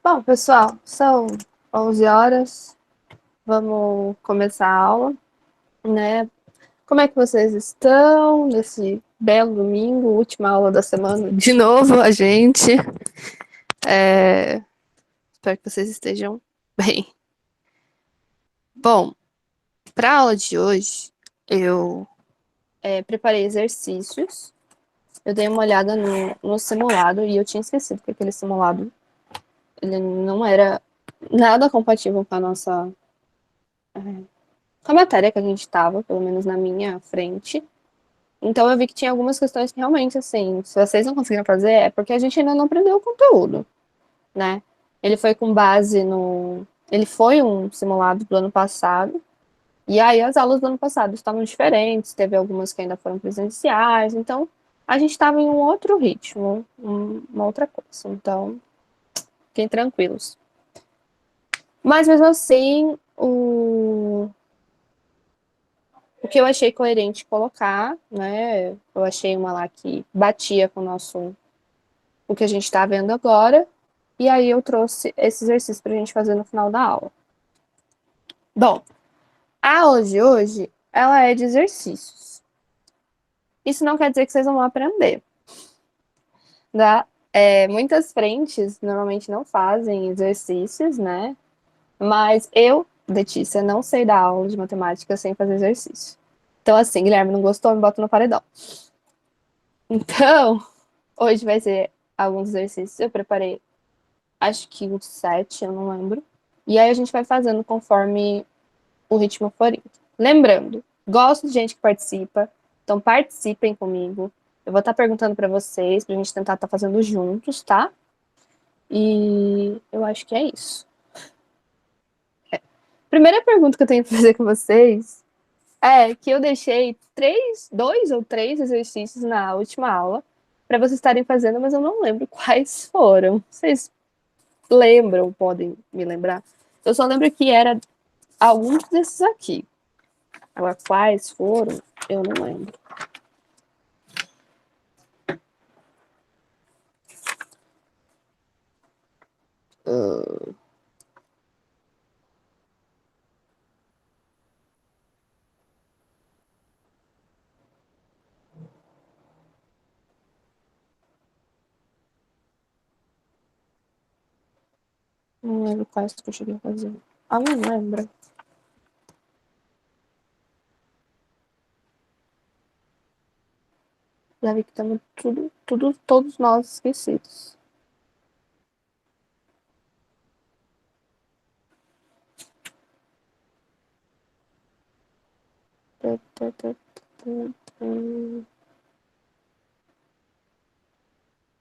Bom, pessoal, são 11 horas, vamos começar a aula, né? Como é que vocês estão nesse belo domingo, última aula da semana? De novo, a gente. Espero que vocês estejam bem. Bom, para a aula de hoje, eu preparei exercícios, eu dei uma olhada no simulado e eu tinha esquecido que aquele simulado ele não era nada compatível com a nossa com a matéria que a gente estava, pelo menos na minha frente. Então eu vi que tinha algumas questões que realmente, assim, se vocês não conseguiram fazer, é porque a gente ainda não aprendeu o conteúdo, né? Ele foi com base no. Ele foi um simulado do ano passado, e aí as aulas do ano passado estavam diferentes, teve algumas que ainda foram presenciais, então a gente estava em um outro ritmo, uma outra coisa. Então, fiquem tranquilos. Mas mesmo assim, o que eu achei coerente colocar, né? Eu achei uma lá que batia com o que a gente está vendo agora. E aí eu trouxe esse exercício para a gente fazer no final da aula. Bom, a aula de hoje, ela é de exercícios. Isso não quer dizer que vocês não vão aprender. Tá? Muitas frentes normalmente não fazem exercícios, né? Mas eu, Letícia, não sei dar aula de matemática sem fazer exercício. Então, assim, Guilherme, não gostou, me bota no paredão. Então, hoje vai ser alguns exercícios. Eu preparei, acho que uns 7, eu não lembro. E aí a gente vai fazendo conforme o ritmo for indo. Lembrando, gosto de gente que participa, então participem comigo. Eu vou estar perguntando para vocês, pra gente tentar estar fazendo juntos, tá? E eu acho que é isso. Primeira pergunta que eu tenho para fazer com vocês é que eu deixei dois ou três exercícios na última aula para vocês estarem fazendo, mas eu não lembro quais foram. Vocês lembram, podem me lembrar? Eu só lembro que era alguns desses aqui. Agora, quais foram, eu não lembro. Não lembro quais que eu cheguei a fazer. Ah, não lembro. Já vi que estamos todos nós esquecidos.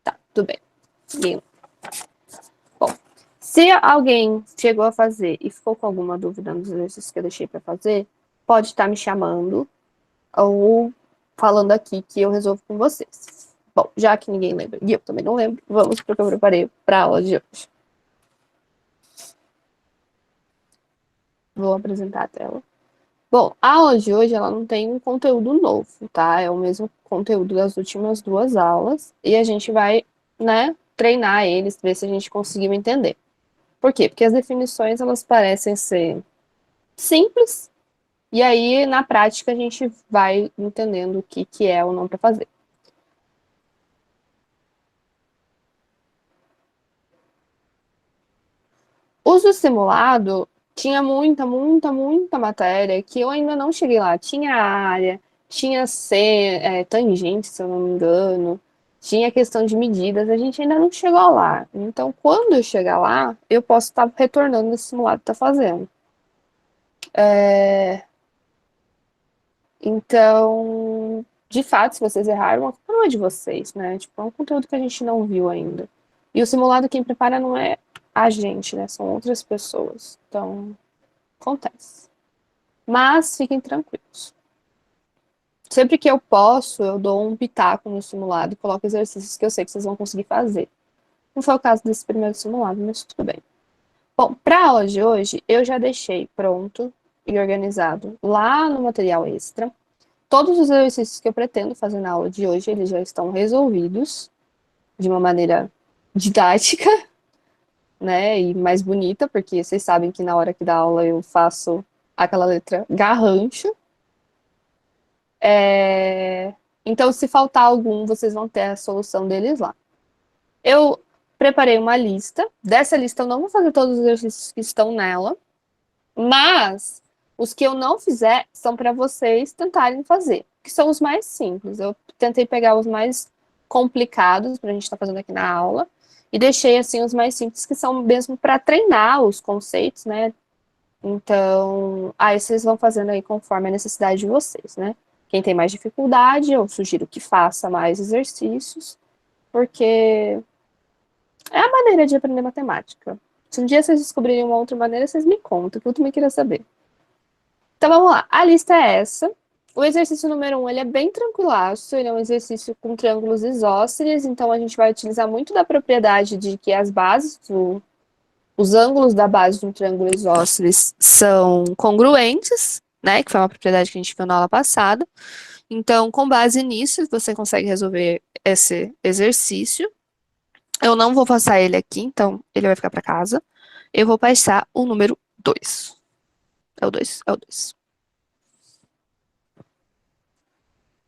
Tá, tudo bem. Bom, se alguém chegou a fazer e ficou com alguma dúvida nos exercícios que eu deixei para fazer, pode estar me chamando ou falando aqui que eu resolvo com vocês. Bom, já que ninguém lembra e eu também não lembro, vamos para o que eu preparei para a aula de hoje. Vou apresentar a tela. Bom, a aula de hoje ela não tem um conteúdo novo, tá? É o mesmo conteúdo das últimas duas aulas e a gente vai, né, treinar eles, ver se a gente conseguiu entender. Por quê? Porque as definições elas parecem ser simples e aí na prática a gente vai entendendo o que é ou não para fazer. Uso simulado tinha muita matéria que eu ainda não cheguei lá. Tinha área, tinha tangente, se eu não me engano, tinha questão de medidas, a gente ainda não chegou lá. Então, quando eu chegar lá, eu posso estar retornando nesse simulado que está fazendo. Então, de fato, se vocês erraram, a culpa não é de vocês, né? Tipo, é um conteúdo que a gente não viu ainda. E o simulado quem prepara não é a gente, né? São outras pessoas. Então, acontece. Mas fiquem tranquilos. Sempre que eu posso, eu dou um pitaco no simulado e coloco exercícios que eu sei que vocês vão conseguir fazer. Não foi o caso desse primeiro simulado, mas tudo bem. Bom, para a aula de hoje, eu já deixei pronto e organizado lá no material extra. Todos os exercícios que eu pretendo fazer na aula de hoje, eles já estão resolvidos de uma maneira didática, né, e mais bonita, porque vocês sabem que na hora que dá aula eu faço aquela letra garrancho. É, Então, se faltar algum, vocês vão ter a solução deles lá. Eu preparei uma lista. Dessa lista, eu não vou fazer todos os exercícios que estão nela, mas os que eu não fizer são para vocês tentarem fazer, que são os mais simples. Eu tentei pegar os mais complicados para a gente estar fazendo aqui na aula e deixei assim os mais simples que são mesmo para treinar os conceitos, né? Então, aí vocês vão fazendo aí conforme a necessidade de vocês, né? Quem tem mais dificuldade, eu sugiro que faça mais exercícios, porque é a maneira de aprender matemática. Se um dia vocês descobrirem uma outra maneira, vocês me contam, que eu também queria saber. Então vamos lá, a lista é essa. O exercício número 1, ele é bem tranquilaço, ele é um exercício com triângulos isósceles, então a gente vai utilizar muito da propriedade de que as bases os ângulos da base de um triângulo isósceles são congruentes, né? Que foi uma propriedade que a gente viu na aula passada. Então, com base nisso, você consegue resolver esse exercício. Eu não vou passar ele aqui, então ele vai ficar para casa. Eu vou passar o número 2. É o 2? É o 2.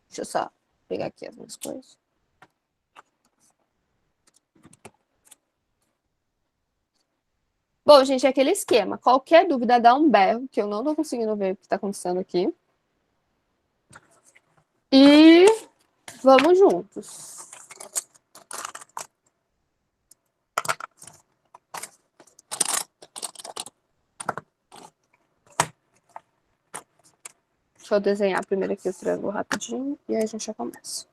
Deixa eu só pegar aqui as minhas coisas. Bom, gente, é aquele esquema. Qualquer dúvida, dá um berro, que eu não tô conseguindo ver o que tá acontecendo aqui. E vamos juntos. Deixa eu desenhar primeiro aqui o triângulo rapidinho e aí a gente já começa.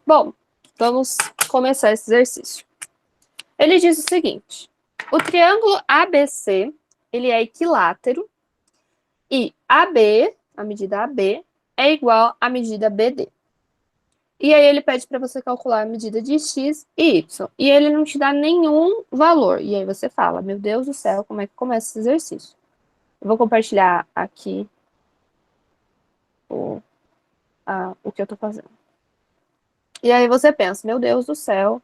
Bom, vamos começar esse exercício. Ele diz o seguinte: o triângulo ABC, ele é equilátero e AB, a medida AB, é igual à medida BD. E aí ele pede para você calcular a medida de x e y. E ele não te dá nenhum valor. E aí você fala, meu Deus do céu, como é que começa esse exercício? Eu vou compartilhar aqui o que eu tô fazendo. E aí você pensa, meu Deus do céu,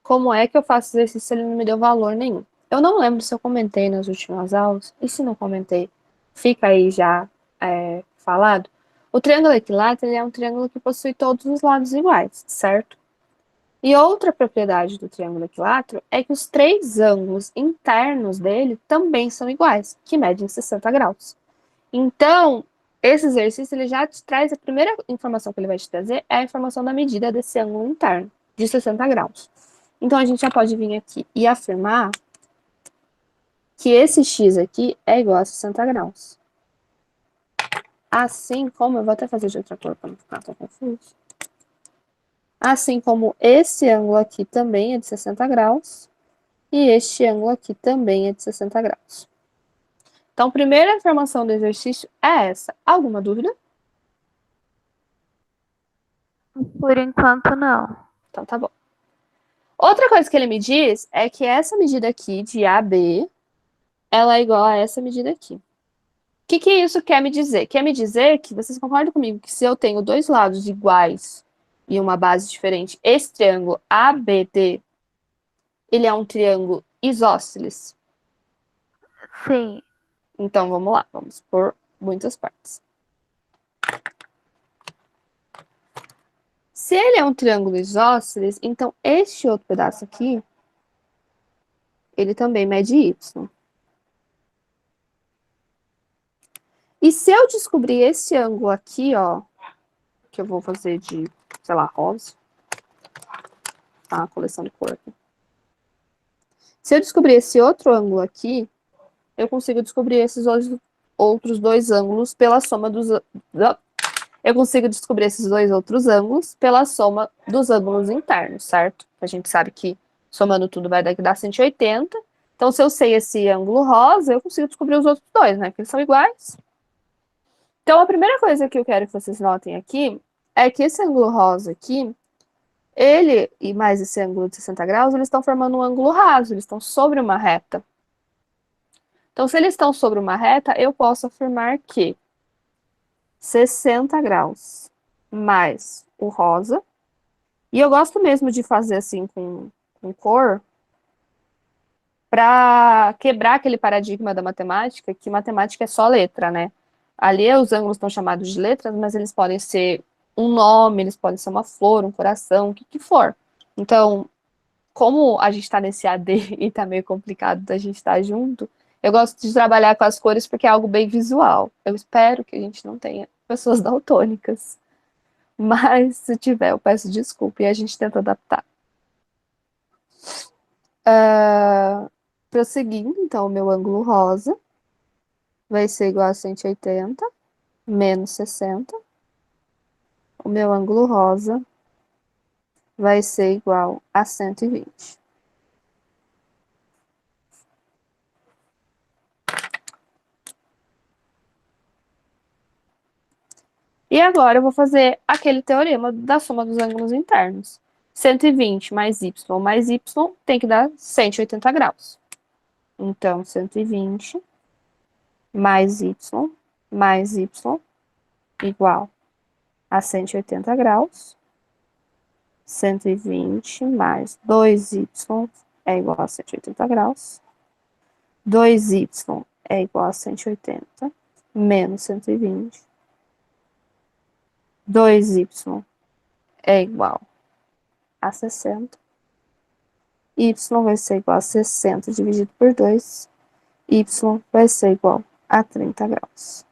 como é que eu faço exercício se ele não me deu valor nenhum? Eu não lembro se eu comentei nas últimas aulas, e se não comentei, fica aí já falado. O triângulo equilátero é um triângulo que possui todos os lados iguais, certo? E outra propriedade do triângulo equilátero é que os três ângulos internos dele também são iguais, que medem 60 graus. Então, esse exercício ele já te traz a primeira informação que ele vai te trazer é a informação da medida desse ângulo interno, de 60 graus. Então, a gente já pode vir aqui e afirmar que esse x aqui é igual a 60 graus. Assim como, eu vou até fazer de outra cor para não ficar tão confuso. Assim como esse ângulo aqui também é de 60 graus, e este ângulo aqui também é de 60 graus. Então, a primeira informação do exercício é essa. Alguma dúvida? Por enquanto, não. Então, tá bom. Outra coisa que ele me diz é que essa medida aqui de AB, ela é igual a essa medida aqui. O que isso quer me dizer? Quer me dizer que, vocês concordam comigo, que se eu tenho dois lados iguais e uma base diferente, esse triângulo ABD, ele é um triângulo isósceles? Sim. Então, vamos lá, vamos por muitas partes. Se ele é um triângulo isósceles, então este outro pedaço aqui, ele também mede y. E se eu descobrir esse ângulo aqui, ó, que eu vou fazer de, sei lá, rosa, tá? Coleção de cor aqui. Se eu descobrir esse outro ângulo aqui, eu consigo descobrir esses outros dois ângulos pela soma dos... Eu consigo descobrir esses dois outros ângulos pela soma dos ângulos internos, certo? A gente sabe que somando tudo vai dar 180. Então, se eu sei esse ângulo rosa, eu consigo descobrir os outros dois, né? Porque eles são iguais. Então, a primeira coisa que eu quero que vocês notem aqui é que esse ângulo rosa aqui, ele e mais esse ângulo de 60 graus, eles estão formando um ângulo raso, eles estão sobre uma reta. Então, se eles estão sobre uma reta, eu posso afirmar que 60 graus mais o rosa, e eu gosto mesmo de fazer assim com cor, para quebrar aquele paradigma da matemática, que matemática é só letra, né? Ali os ângulos estão chamados de letras, mas eles podem ser um nome, eles podem ser uma flor, um coração, o que for. Então, como a gente está nesse AD e tá meio complicado da gente estar junto, eu gosto de trabalhar com as cores porque é algo bem visual. Eu espero que a gente não tenha pessoas daltônicas. Mas se tiver, eu peço desculpa e a gente tenta adaptar. Prosseguindo, então, o meu ângulo rosa vai ser igual a 180 menos 60. O meu ângulo rosa vai ser igual a 120. E agora eu vou fazer aquele teorema da soma dos ângulos internos. 120 mais y tem que dar 180 graus. Então, 120 mais y igual a 180 graus. 120 mais 2y é igual a 180 graus. 2y é igual a 180 menos 120. 2y é igual a 60. Y vai ser igual a 60 dividido por 2. Y vai ser igual a 30 graus.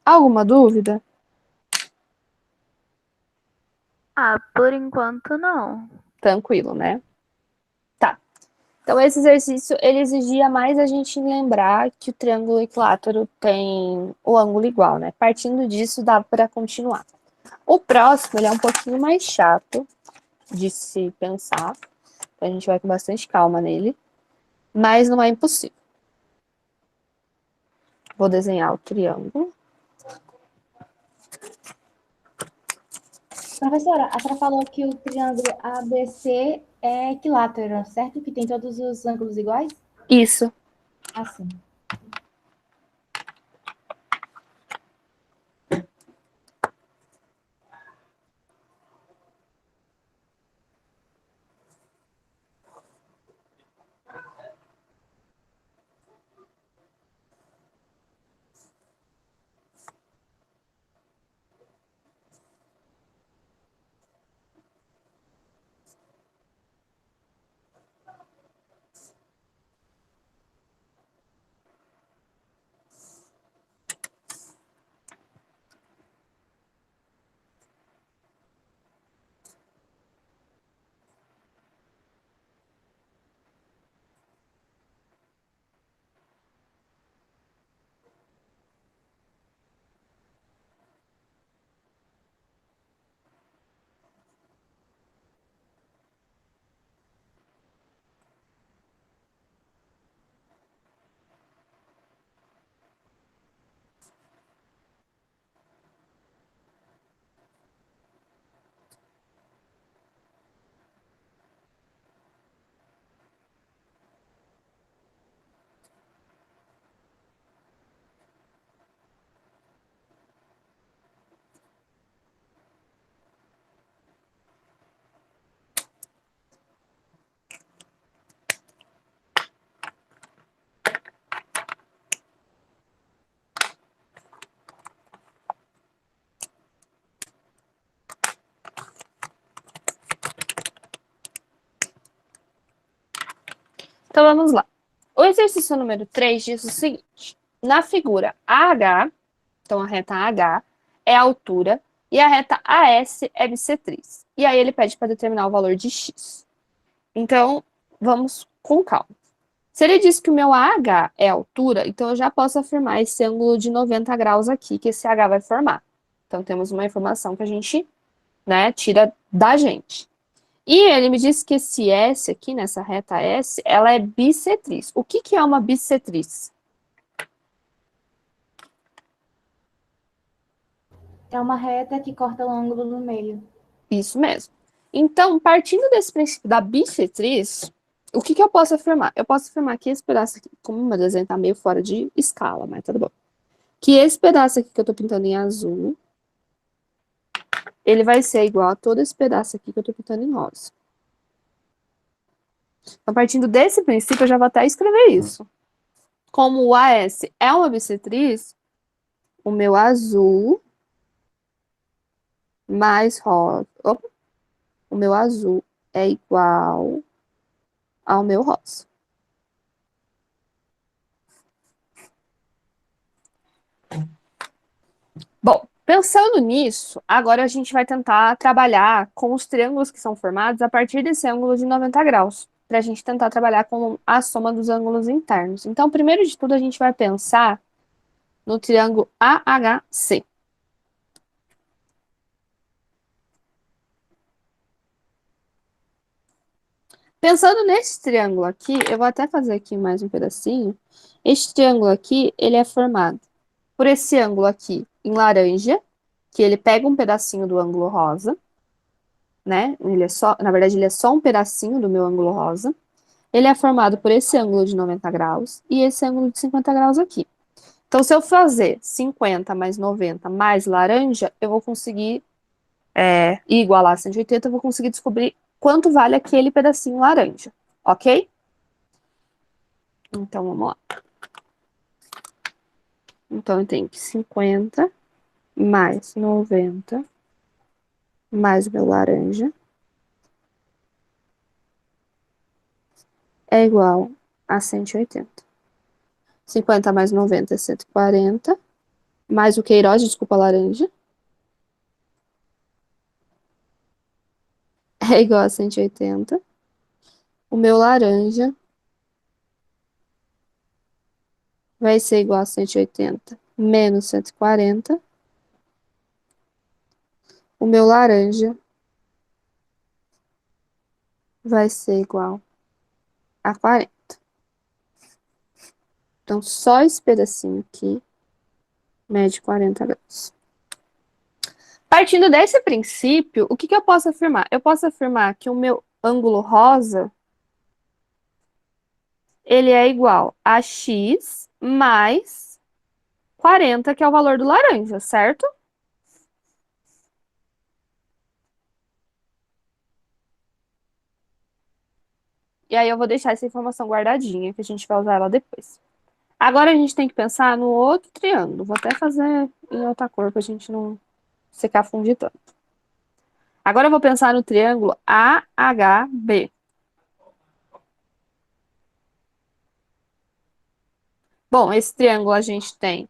Alguma dúvida? Ah, por enquanto não. Tranquilo, né? Tá. Então, esse exercício, ele exigia mais a gente lembrar que o triângulo equilátero tem o ângulo igual, né? Partindo disso, dá para continuar. O próximo, ele é um pouquinho mais chato de se pensar. Então, a gente vai com bastante calma nele. Mas não é impossível. Vou desenhar o triângulo. Professora, a senhora falou que o triângulo ABC é equilátero, certo? Que tem todos os ângulos iguais? Isso. Assim. Então, vamos lá. O exercício número 3 diz o seguinte. Na figura AH, então a reta AH é a altura e a reta AS é bissetriz. E aí ele pede para determinar o valor de x. Então, vamos com calma. Se ele diz que o meu AH é a altura, então eu já posso afirmar esse ângulo de 90 graus aqui que esse H vai formar. Então, temos uma informação que a gente, né, tira da gente. E ele me disse que esse S aqui, nessa reta S, ela é bissetriz. O que que é uma bissetriz? É uma reta que corta o ângulo no meio. Isso mesmo. Então, partindo desse princípio da bissetriz, o que que eu posso afirmar? Eu posso afirmar que esse pedaço aqui, como o meu desenho tá meio fora de escala, mas tudo bom. Que esse pedaço aqui que eu tô pintando em azul, ele vai ser igual a todo esse pedaço aqui que eu tô pintando em rosa. Então, partindo desse princípio, eu já vou até escrever isso. Como o AS é uma bissetriz, o meu azul mais rosa. Opa, o meu azul é igual ao meu rosa. Bom, pensando nisso, agora a gente vai tentar trabalhar com os triângulos que são formados a partir desse ângulo de 90 graus, para a gente tentar trabalhar com a soma dos ângulos internos. Então, primeiro de tudo, a gente vai pensar no triângulo AHC. Pensando nesse triângulo aqui, eu vou até fazer aqui mais um pedacinho. Este triângulo aqui, ele é formado por esse ângulo aqui em laranja, que ele pega um pedacinho do ângulo rosa, né? Ele é só, na verdade, ele é só um pedacinho do meu ângulo rosa. Ele é formado por esse ângulo de 90 graus e esse ângulo de 50 graus aqui. Então, se eu fazer 50 mais 90 mais laranja, eu vou conseguir, igualar 180, eu vou conseguir descobrir quanto vale aquele pedacinho laranja, ok? Então, vamos lá. Então, eu tenho que 50 mais 90 mais o meu laranja é igual a 180. 50 mais 90 é 140. Mais o Queiroz, desculpa, laranja. É igual a 180. O meu laranja vai ser igual a 180 menos 140. O meu laranja vai ser igual a 40. Então, só esse pedacinho aqui mede 40 graus. Partindo desse princípio, o que que eu posso afirmar? Eu posso afirmar que o meu ângulo rosa, ele é igual a x mais 40, que é o valor do laranja, certo? E aí eu vou deixar essa informação guardadinha, que a gente vai usar ela depois. Agora a gente tem que pensar no outro triângulo. Vou até fazer em outra cor pra gente não secar fundir tanto. Agora eu vou pensar no triângulo AHB. Bom, esse triângulo a gente tem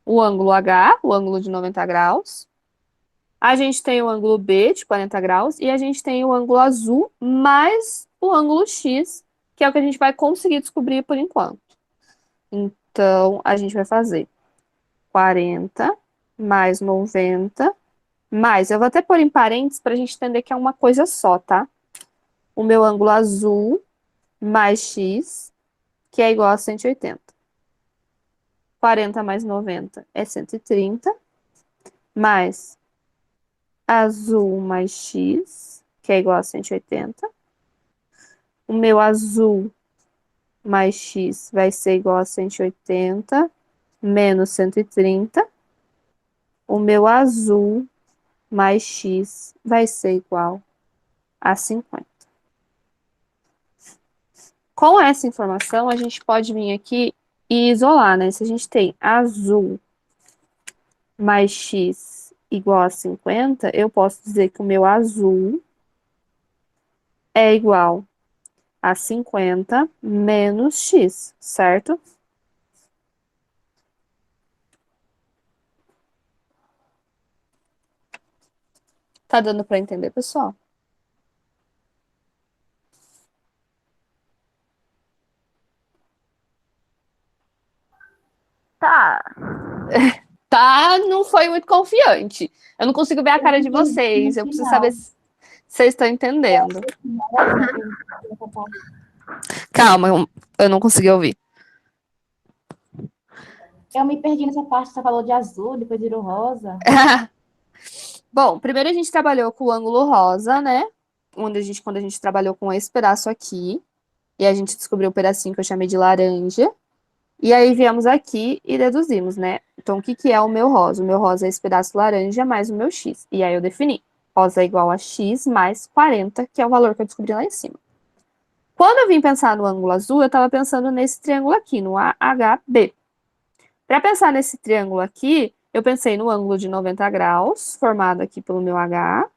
o ângulo H, o ângulo de 90 graus. A gente tem o ângulo B, de 40 graus. E a gente tem o ângulo azul mais o ângulo X, que é o que a gente vai conseguir descobrir por enquanto. Então, a gente vai fazer 40 mais 90 mais. Eu vou até pôr em parênteses para a gente entender que é uma coisa só, tá? O meu ângulo azul mais X, que é igual a 180. 40 mais 90 é 130, mais azul mais X, que é igual a 180. O meu azul mais X vai ser igual a 180, menos 130. O meu azul mais X vai ser igual a 50. Com essa informação, a gente pode vir aqui e isolar, né? Se a gente tem azul mais X igual a 50, eu posso dizer que o meu azul é igual a 50 menos x, certo? Tá dando para entender, pessoal? Tá. Tá, não foi muito confiante. Eu não consigo ver a Eu cara de entendi vocês. no Eu preciso saber final. se vocês estão entendendo. Rosa, eu entendi essa parte. Calma, eu não consegui ouvir. Eu me perdi nessa parte, você falou de azul, depois virou rosa. Bom, primeiro a gente trabalhou com o ângulo rosa, né? Quando a gente trabalhou com esse pedaço aqui. E a gente descobriu o pedacinho que eu chamei de laranja. E aí viemos aqui e deduzimos, né? Então, o que que é o meu rosa? O meu rosa é esse pedaço laranja mais o meu x. E aí eu defini. Rosa é igual a x mais 40, que é o valor que eu descobri lá em cima. Quando eu vim pensar no ângulo azul, eu estava pensando nesse triângulo aqui, no AHB. Para pensar nesse triângulo aqui, eu pensei no ângulo de 90 graus, formado aqui pelo meu H.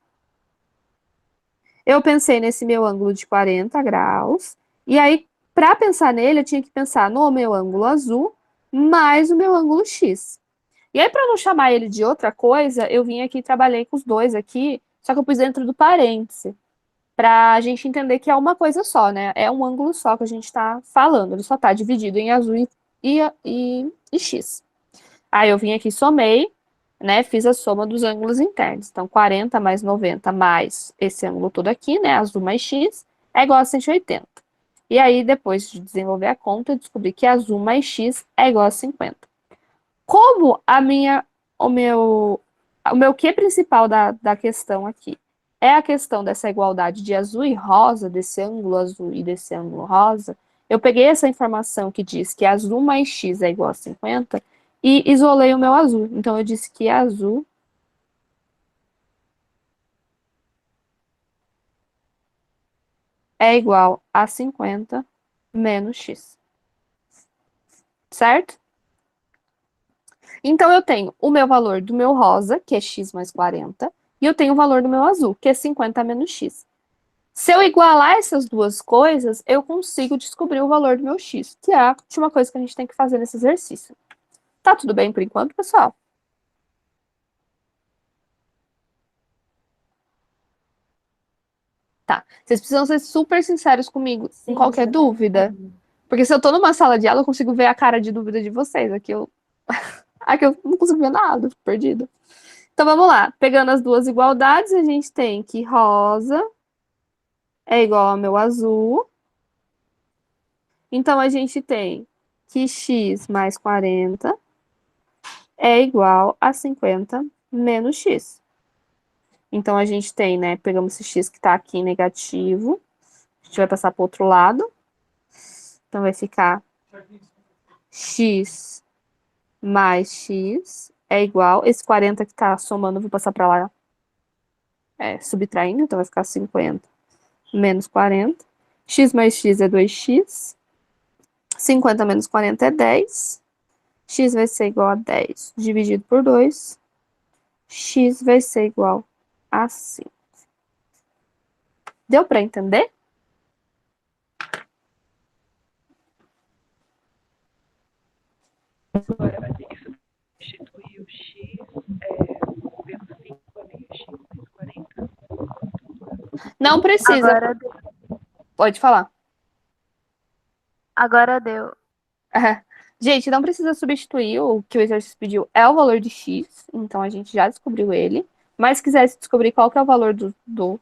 Eu pensei nesse meu ângulo de 40 graus. E aí, para pensar nele, eu tinha que pensar no meu ângulo azul mais o meu ângulo X. E aí, para não chamar ele de outra coisa, eu vim aqui e trabalhei com os dois aqui, só que eu pus dentro do parêntese, para a gente entender que é uma coisa só, né? É um ângulo só que a gente está falando, ele só está dividido em azul e X. Aí eu vim aqui e somei, né? Fiz a soma dos ângulos internos. Então, 40 mais 90 mais esse ângulo todo aqui, né? Azul mais X, é igual a 180. E aí, depois de desenvolver a conta, eu descobri que azul mais X é igual a 50. Como o meu que principal da questão aqui é a questão dessa igualdade de azul e rosa, desse ângulo azul e desse ângulo rosa, eu peguei essa informação que diz que azul mais x é igual a 50 e isolei o meu azul. Então, eu disse que azul é igual a 50 menos x, certo? Então, eu tenho o meu valor do meu rosa, que é x mais 40, e eu tenho o valor do meu azul, que é 50 menos x. Se eu igualar essas duas coisas, eu consigo descobrir o valor do meu x, que é a última coisa que a gente tem que fazer nesse exercício. Tá tudo bem por enquanto, pessoal? Tá. Vocês precisam ser super sinceros comigo em Sim, qualquer professora, tá dúvida. entendi. Porque se eu tô numa sala de aula, eu consigo ver a cara de dúvida de vocês. Aqui eu não consigo ver nada, fico perdida. Então vamos lá. Pegando as duas igualdades, a gente tem que rosa é igual ao meu azul. Então a gente tem que x mais 40 é igual a 50 menos x. Então a gente tem, né? Pegamos esse x que está aqui negativo. A gente vai passar para o outro lado. Então vai ficar x mais x é igual. Esse 40 que está somando, eu vou passar para lá subtraindo. Então vai ficar 50 menos 40. X mais x é 2x. 50 menos 40 é 10. X vai ser igual a 10 dividido por 2. X vai ser igual a 5. Deu para entender? Agora vai ter que substituir o x pelo 5 ali, x mais 40. Não precisa. Agora deu. Pode falar. Agora deu. Gente, não precisa substituir o que o exercício pediu. É o valor de x, então a gente já descobriu ele. Mas se quisesse descobrir qual que é o valor do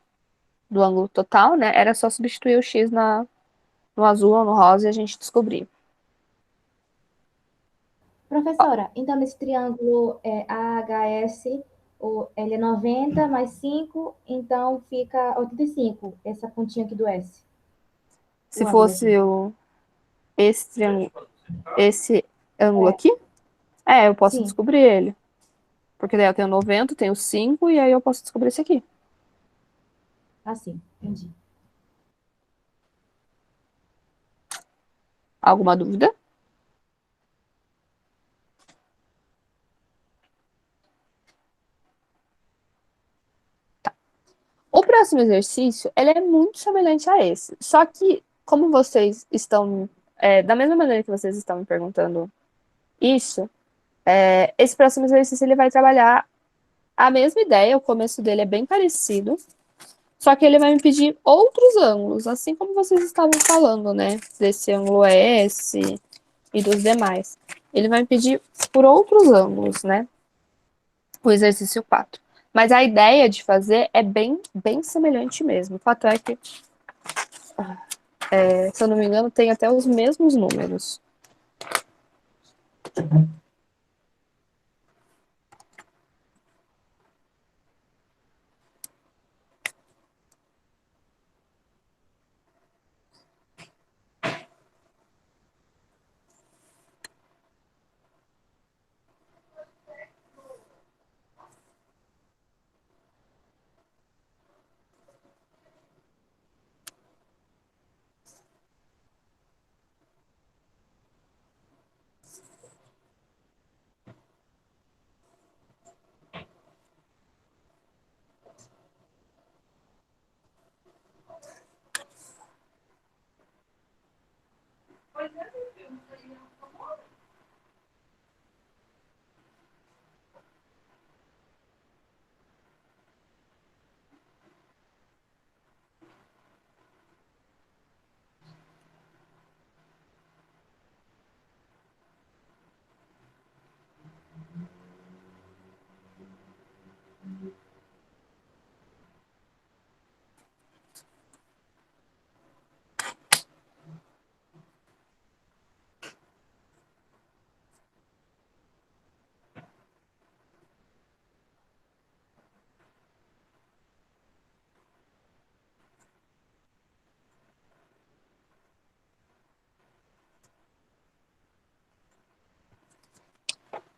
ângulo total, né? Era só substituir o x no azul ou no rosa e a gente descobrir. Professora, então nesse triângulo AHS, ele é 90 mais 5, então fica 85, essa pontinha aqui do S, Se o ângulo fosse aqui. esse ângulo É, aqui, eu posso sim, descobrir ele. Porque daí eu tenho 90, tenho 5 e aí eu posso descobrir esse aqui. assim, entendi. Alguma dúvida? O próximo exercício, ele é muito semelhante a esse. Só que como vocês estão, da mesma maneira que vocês estão me perguntando isso, esse próximo exercício ele vai trabalhar a mesma ideia, o começo dele é bem parecido, só que ele vai me pedir outros ângulos, assim como vocês estavam falando, né? Desse ângulo S e dos demais. Ele vai me pedir por outros ângulos, né? O exercício 4. Mas a ideia de fazer é bem, bem semelhante mesmo. O fato é que, se eu não me engano, tem até os mesmos números.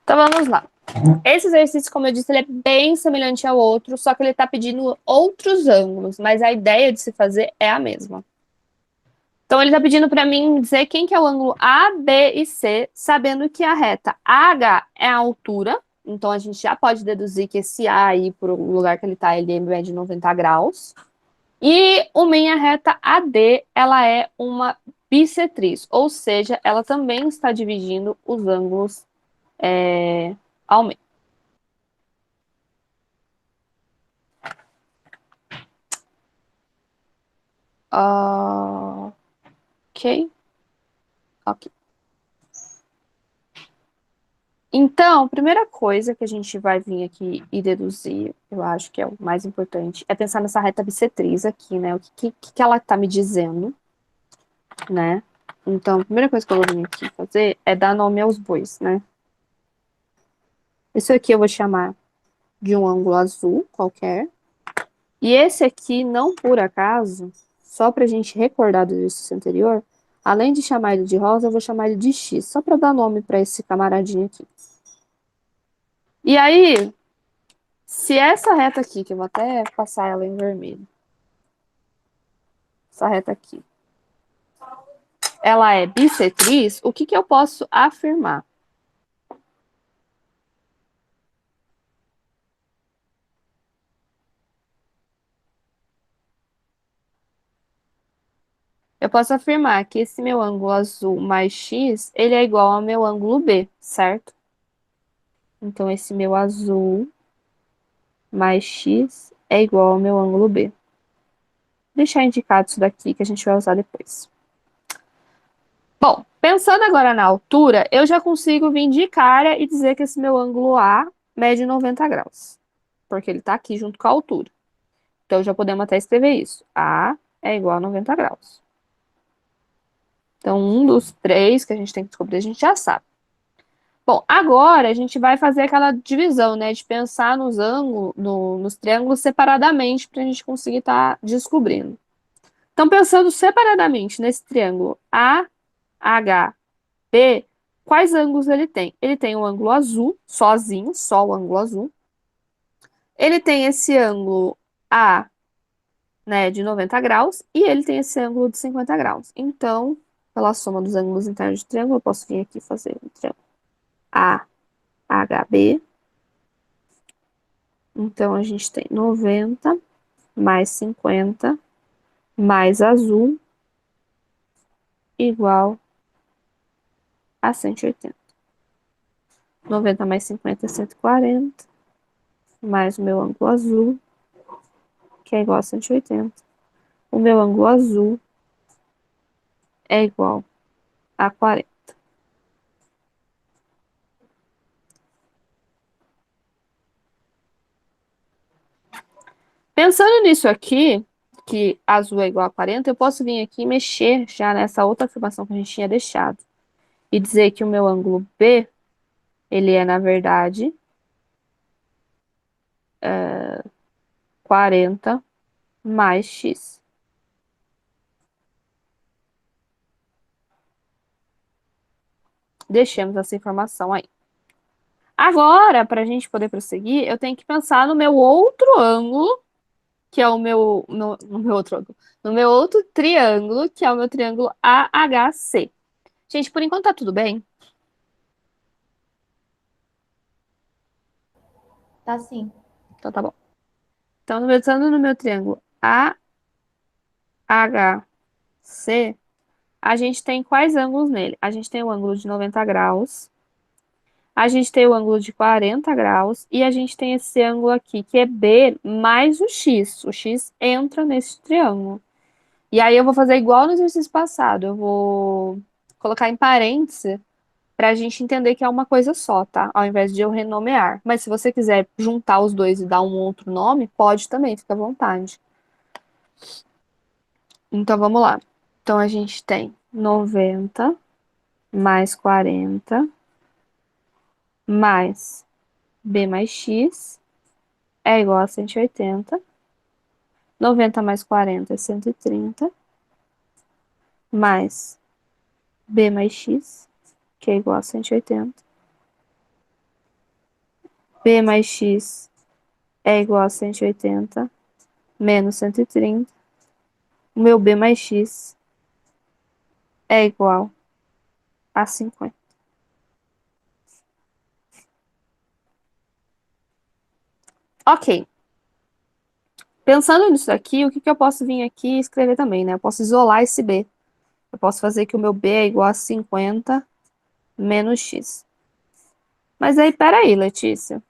Então vamos lá. Esse exercício, como eu disse, ele é bem semelhante ao outro, só que ele está pedindo outros ângulos, mas a ideia de se fazer é a mesma. Então ele está pedindo para mim dizer quem que é o ângulo A, B e C, sabendo que a reta AH é a altura, então a gente já pode deduzir que esse A aí, para o lugar que ele está, ele é de 90 graus. E minha reta AD, ela é uma bissetriz, ou seja, ela também está dividindo os ângulos ao meio. Ok. Ok. Então, a primeira coisa que a gente vai vir aqui e deduzir, eu acho que é o mais importante, é pensar nessa reta bissetriz aqui, né? O que ela tá me dizendo, né? Então, a primeira coisa que eu vou vir aqui fazer é dar nome aos bois, né? Isso aqui eu vou chamar de um ângulo azul qualquer. E esse aqui, não por acaso, só pra gente recordar do exercício anterior, além de chamar ele de rosa, eu vou chamar ele de X, só pra dar nome pra esse camaradinho aqui. E aí, se essa reta aqui, que eu vou até passar ela em vermelho, essa reta aqui, ela é bissetriz, o que que eu posso afirmar? Eu posso afirmar que esse meu ângulo azul mais x, ele é igual ao meu ângulo B, certo? Então, esse meu azul mais x é igual ao meu ângulo B. Vou deixar indicado isso daqui que a gente vai usar depois. Bom, pensando agora na altura, eu já consigo vir de cara e dizer que esse meu ângulo A mede 90 graus. Porque ele está aqui junto com a altura. Então, já podemos até escrever isso. A é igual a 90 graus. Então, um dos três que a gente tem que descobrir, a gente já sabe. Bom, agora a gente vai fazer aquela divisão, né? De pensar nos ângulos, nos triângulos separadamente para a gente conseguir estar descobrindo. Então, pensando separadamente nesse triângulo AHB, quais ângulos ele tem? Ele tem o ângulo azul, sozinho, só o ângulo azul. Ele tem esse ângulo A, né, de 90 graus, e ele tem esse ângulo de 50 graus. Então, pela soma dos ângulos internos de triângulo, eu posso vir aqui fazer o triângulo AHB. Então, a gente tem 90 mais 50 mais azul igual a 180. 90 mais 50 é 140. Mais o meu ângulo azul, que é igual a 180. O meu ângulo azul é igual a 40. Pensando nisso aqui, que azul é igual a 40, eu posso vir aqui e mexer já nessa outra afirmação que a gente tinha deixado. E dizer que o meu ângulo B, ele é, na verdade, 40 mais x. Deixemos essa informação aí. Agora, para a gente poder prosseguir, eu tenho que pensar no meu outro ângulo, que é o meu, no meu outro ângulo, no meu outro triângulo, que é o meu triângulo AHC. Gente, por enquanto tá tudo bem? Tá sim. Então tá bom. Então, pensando no meu triângulo AHC, a gente tem quais ângulos nele? A gente tem o ângulo de 90 graus, a gente tem o ângulo de 40 graus e a gente tem esse ângulo aqui, que é B mais o X. O X entra nesse triângulo. E aí eu vou fazer igual no exercício passado. Eu vou colocar em parênteses para a gente entender que é uma coisa só, tá? Ao invés de eu renomear. Mas se você quiser juntar os dois e dar um outro nome, pode também, fica à vontade. Então vamos lá. Então a gente tem 90 mais 40 mais B mais X é igual a 180. 90 mais 40 é 130. Mais B mais X, que é igual a 180. B mais X é igual a 180 menos 130. O meu B mais X é igual a 50. Ok. Pensando nisso aqui, o que que eu posso vir aqui e escrever também, né? Eu posso isolar esse B. Eu posso fazer que o meu B é igual a 50 menos X. Mas aí, peraí, Letícia.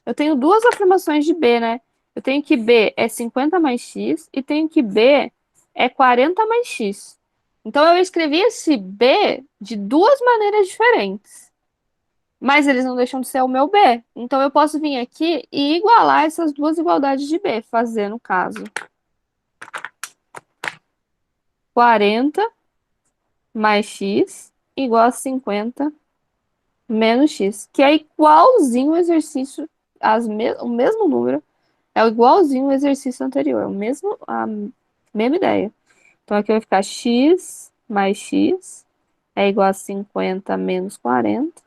Eu tenho duas afirmações de B, né? Eu tenho que B é 50 mais X e tenho que B é 40 mais X. Então, eu escrevi esse B de duas maneiras diferentes. Mas eles não deixam de ser o meu B. Então, eu posso vir aqui e igualar essas duas igualdades de B, fazer, no caso, 40 mais X igual a 50 menos X, que é igualzinho o exercício, o mesmo número, é igualzinho o exercício anterior, a mesma ideia. Então, aqui vai ficar X mais X é igual a 50 menos 40.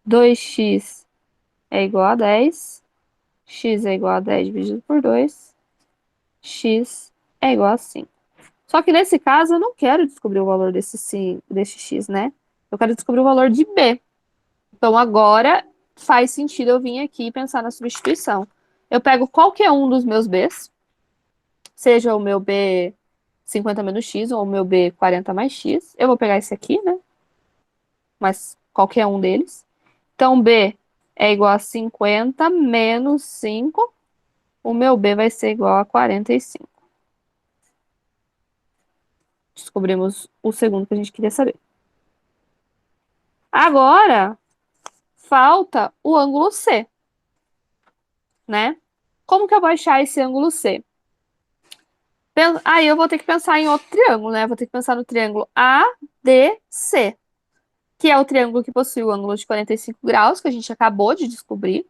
2x é igual a 10. X é igual a 10 dividido por 2. X é igual a 5. Só que nesse caso, eu não quero descobrir o valor desse x, né? Eu quero descobrir o valor de b. Então, agora faz sentido eu vir aqui e pensar na substituição. Eu pego qualquer um dos meus b's, seja o meu b 50 menos x ou o meu b 40 mais x. Eu vou pegar esse aqui, né? Mas qualquer um deles. Então, b é igual a 50 menos 5. O meu b vai ser igual a 45. Descobrimos o segundo que a gente queria saber. Agora, falta o ângulo C, né? Como que eu vou achar esse ângulo C? Aí eu vou ter que pensar em outro triângulo, né? Vou ter que pensar no triângulo ADC, que é o triângulo que possui o ângulo de 45 graus, que a gente acabou de descobrir,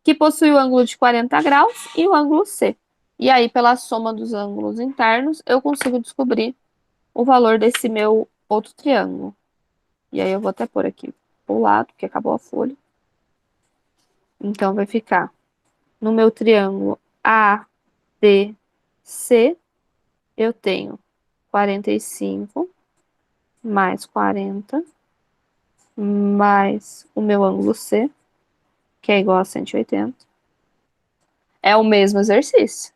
que possui o ângulo de 40 graus e o ângulo C. E aí, pela soma dos ângulos internos, eu consigo descobrir o valor desse meu outro triângulo. E aí eu vou até pôr aqui pro lado, porque acabou a folha. Então, vai ficar no meu triângulo ADC, eu tenho 45 mais 40 mais o meu ângulo C, que é igual a 180. É o mesmo exercício.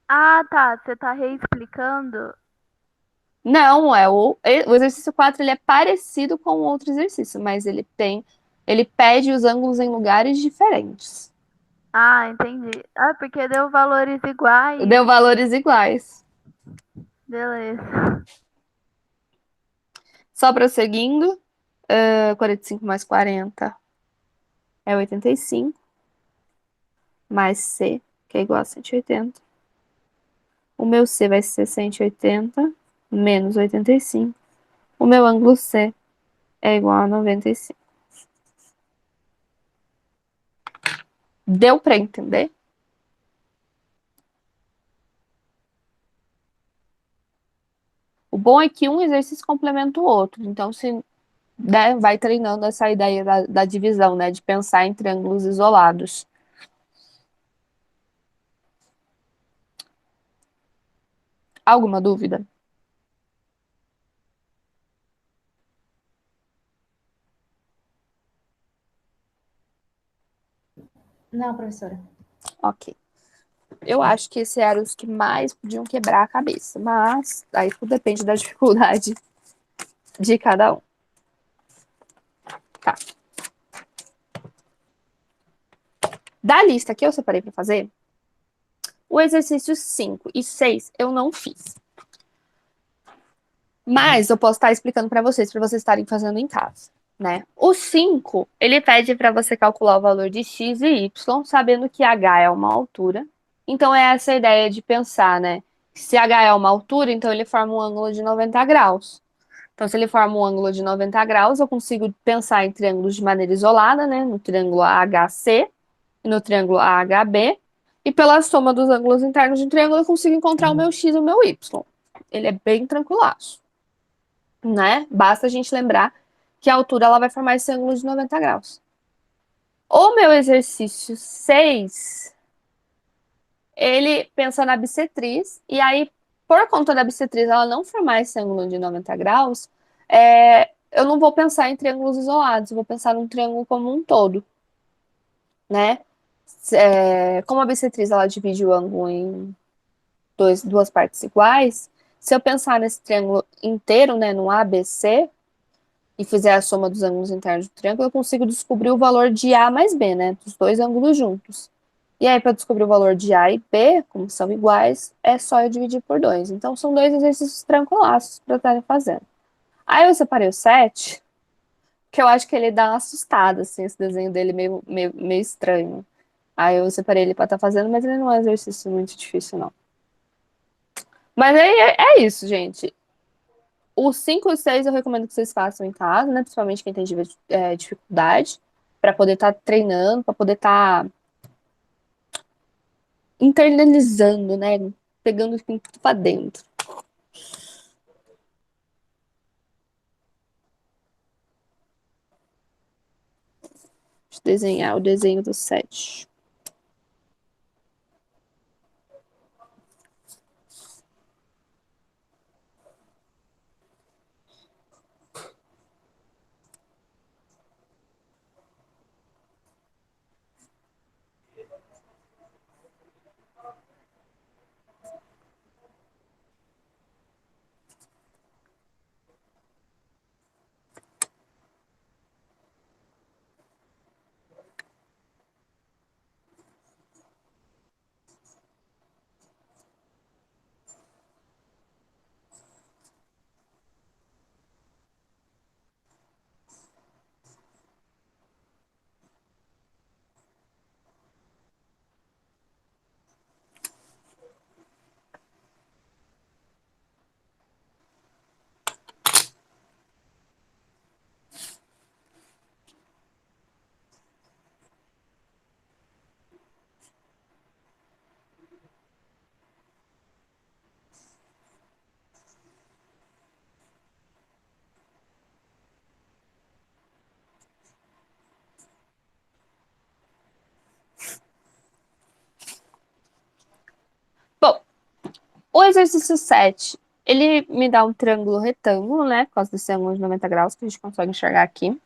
Ah, tá. Você tá reexplicando? Não, o exercício 4 ele é parecido com outro exercício, mas ele pede os ângulos em lugares diferentes. Ah, entendi. Ah, porque deu valores iguais. Deu valores iguais. Beleza. Só prosseguindo, 45 mais 40 é 85, mais C, que é igual a 180. O meu C vai ser 180 menos 85. O meu ângulo C é igual a 95. Deu para entender? O bom é que um exercício complementa o outro. Então, se né, vai treinando essa ideia da divisão, né, de pensar em triângulos isolados. Alguma dúvida? Não, professora. Ok. Eu acho que esses eram os que mais podiam quebrar a cabeça, mas aí tudo depende da dificuldade de cada um. Tá. Da lista que eu separei para fazer, o exercício 5 e 6 eu não fiz. Mas eu posso estar explicando para vocês estarem fazendo em casa, né? O 5, ele pede para você calcular o valor de x e y, sabendo que h é uma altura. Então é essa ideia de pensar, né? Se h é uma altura, então ele forma um ângulo de 90 graus. Então, se ele forma um ângulo de 90 graus, eu consigo pensar em triângulos de maneira isolada, né? No triângulo AHC e no triângulo AHB. E pela soma dos ângulos internos de um triângulo, eu consigo encontrar o meu x e o meu y. Ele é bem tranquilaço, né? Basta a gente lembrar que a altura ela vai formar esse ângulo de 90 graus. O meu exercício 6, ele pensa na bissetriz, e aí, por conta da bissetriz ela não formar esse ângulo de 90 graus, eu não vou pensar em triângulos isolados, eu vou pensar num triângulo como um todo, né? Como a bissetriz ela divide o ângulo em duas partes iguais, se eu pensar nesse triângulo inteiro, né, no ABC, e fizer a soma dos ângulos internos do triângulo, eu consigo descobrir o valor de A mais B, né, dos dois ângulos juntos. E aí, para descobrir o valor de A e B, como são iguais, é só eu dividir por 2. Então, são dois exercícios tranquilaços para estarem fazendo. Aí eu separei o 7, que eu acho que ele dá uma assustada, assim, esse desenho dele meio estranho. Aí eu separei ele para estar fazendo, mas ele não é um exercício muito difícil, não. Mas aí é isso, gente. O 5 e o 6 eu recomendo que vocês façam em casa, né? Principalmente quem tem dificuldade, para poder estar treinando, para poder estar internalizando, né? Pegando tudo para dentro. Deixa eu desenhar o desenho do 7. Bom, o exercício 7, ele me dá um triângulo retângulo, né? Por causa desse ângulo de 90 graus que a gente consegue enxergar aqui.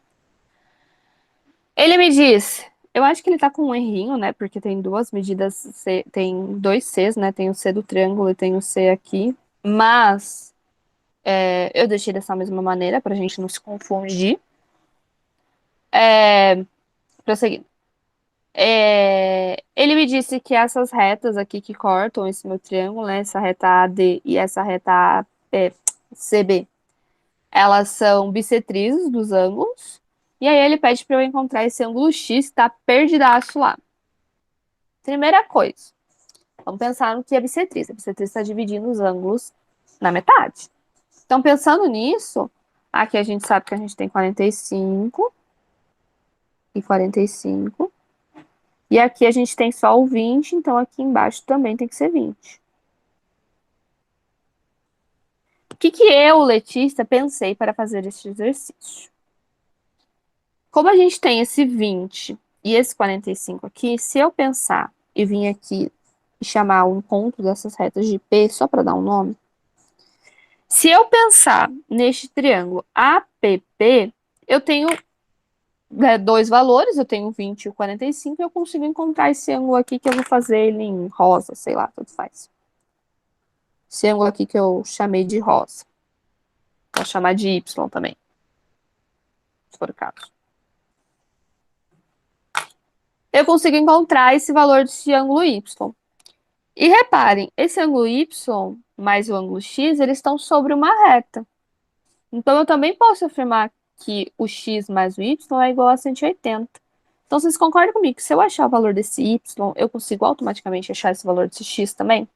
Ele me diz Eu acho que ele tá com um errinho, né? Porque tem duas medidas, tem dois Cs, né? Tem o C do triângulo e tem o C aqui. Mas eu deixei dessa mesma maneira pra gente não se confundir. Prosseguindo. Ele me disse que essas retas aqui que cortam esse meu triângulo, né? Essa reta AD e essa reta CB, elas são bissetrizes dos ângulos. E aí ele pede para eu encontrar esse ângulo X que tá perdidaço lá. Primeira coisa, vamos pensar no que é bissetriz. A bissetriz está dividindo os ângulos na metade. Então, pensando nisso, aqui a gente sabe que a gente tem 45 e 45. E aqui a gente tem só o 20, então aqui embaixo também tem que ser 20. O que eu, Letícia, pensei para fazer este exercício? Como a gente tem esse 20 e esse 45 aqui, se eu pensar e vir aqui e chamar o encontro dessas retas de P, só para dar um nome, se eu pensar neste triângulo APP, eu tenho dois valores, eu tenho o 20 e o 45, e eu consigo encontrar esse ângulo aqui que eu vou fazer ele em rosa, sei lá, tanto faz. Esse ângulo aqui que eu chamei de rosa. Vou chamar de Y também, se for o caso. Eu consigo encontrar esse valor desse ângulo Y. E reparem, esse ângulo Y mais o ângulo X, eles estão sobre uma reta. Então, eu também posso afirmar que o X mais o Y é igual a 180. Então, vocês concordam comigo que se eu achar o valor desse Y, eu consigo automaticamente achar esse valor desse X também?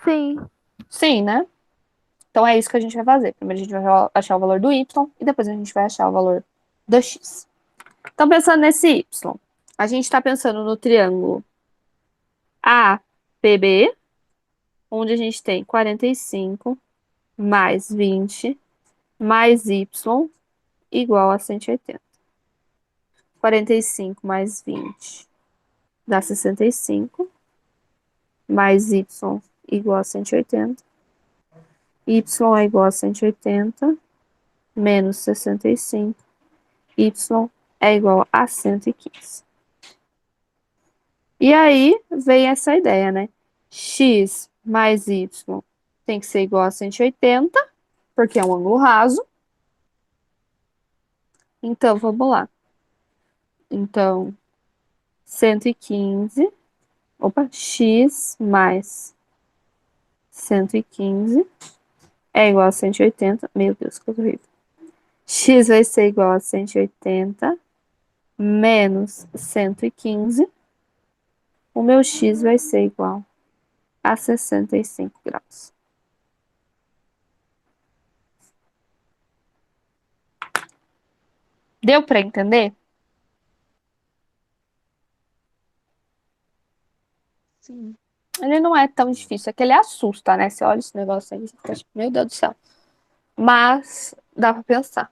Sim. Sim, né? Então, é isso que a gente vai fazer. Primeiro a gente vai achar o valor do Y e depois a gente vai achar o valor do X. Então, pensando nesse Y, a gente está pensando no triângulo APB, onde a gente tem 45 mais 20 mais Y igual a 180. 45 mais 20 dá 65, mais Y igual a 180. Y é igual a 180, menos 65. Y é igual a 115. E aí vem essa ideia, né? X mais Y tem que ser igual a 180, porque é um ângulo raso. Então, vamos lá. Então, 115, x mais 115 é igual a 180. Meu Deus, que horrível. X vai ser igual a 180 menos 115. O meu x vai ser igual a 65 graus. Deu para entender? Sim. Ele não é tão difícil, é que ele assusta, né? Você olha esse negócio aí e fica tipo, meu Deus do céu. Mas dá para pensar.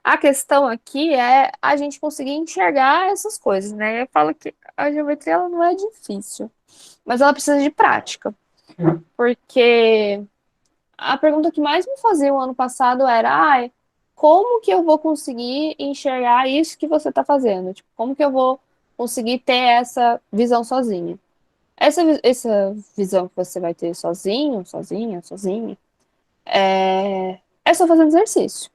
A questão aqui é a gente conseguir enxergar essas coisas, né? Eu falo que a geometria ela não é difícil, mas ela precisa de prática. Porque a pergunta que mais me faziam ano passado era, como que eu vou conseguir enxergar isso que você está fazendo? Tipo, como que eu vou conseguir ter essa visão sozinha? Essa visão que você vai ter sozinho, sozinha, é só fazendo exercício.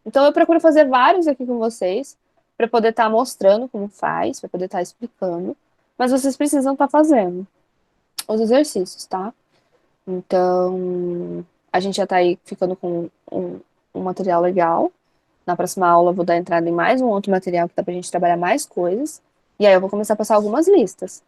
Então, eu procuro fazer vários aqui com vocês, para poder estar mostrando como faz, para poder estar explicando. Mas vocês precisam estar fazendo os exercícios, tá? Então, a gente já tá aí ficando com um material legal. Na próxima aula, eu vou dar entrada em mais um outro material que dá pra gente trabalhar mais coisas. E aí, eu vou começar a passar algumas listas.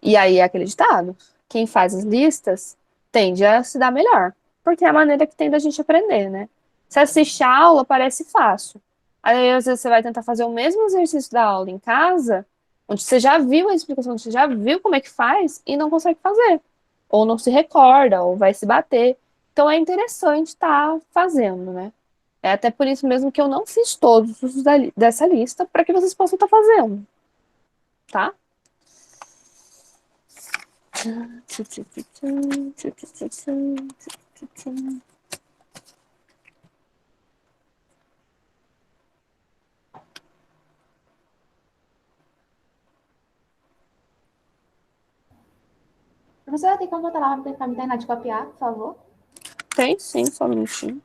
E aí, é aquele ditado: quem faz as listas tende a se dar melhor. Porque é a maneira que tem da gente aprender, né? Se assistir a aula, parece fácil. Aí, às vezes, você vai tentar fazer o mesmo exercício da aula em casa, onde você já viu a explicação, onde você já viu como é que faz, e não consegue fazer. Ou não se recorda, ou vai se bater. Então, é interessante estar fazendo, né? É até por isso mesmo que eu não fiz todos os dessa lista, para que vocês possam estar fazendo. Tá? Professora, tem como botar lá rápido pra me terminar de copiar, por favor? Tem sim, só um minutinho.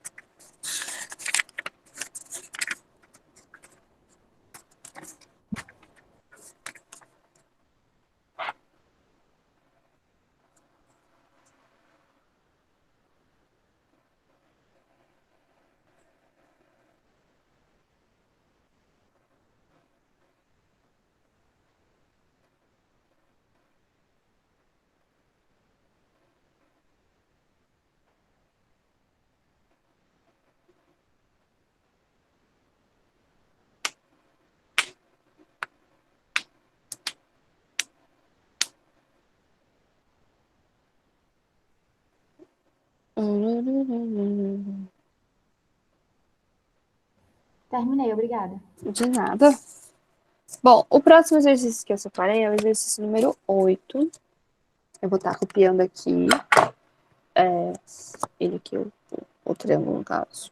Terminei, obrigada. De nada. Bom, o próximo exercício que eu separei é o exercício número 8. Eu vou estar copiando aqui. Ele aqui, o triângulo, no caso.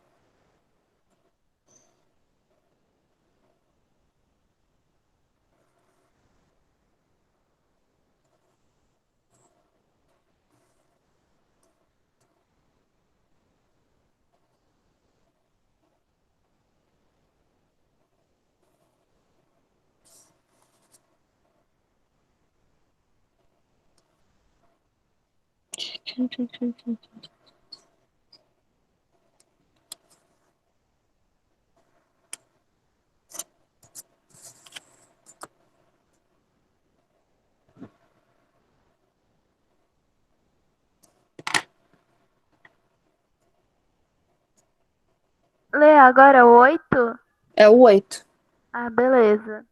Lê agora o 8? É o 8. Ah, beleza.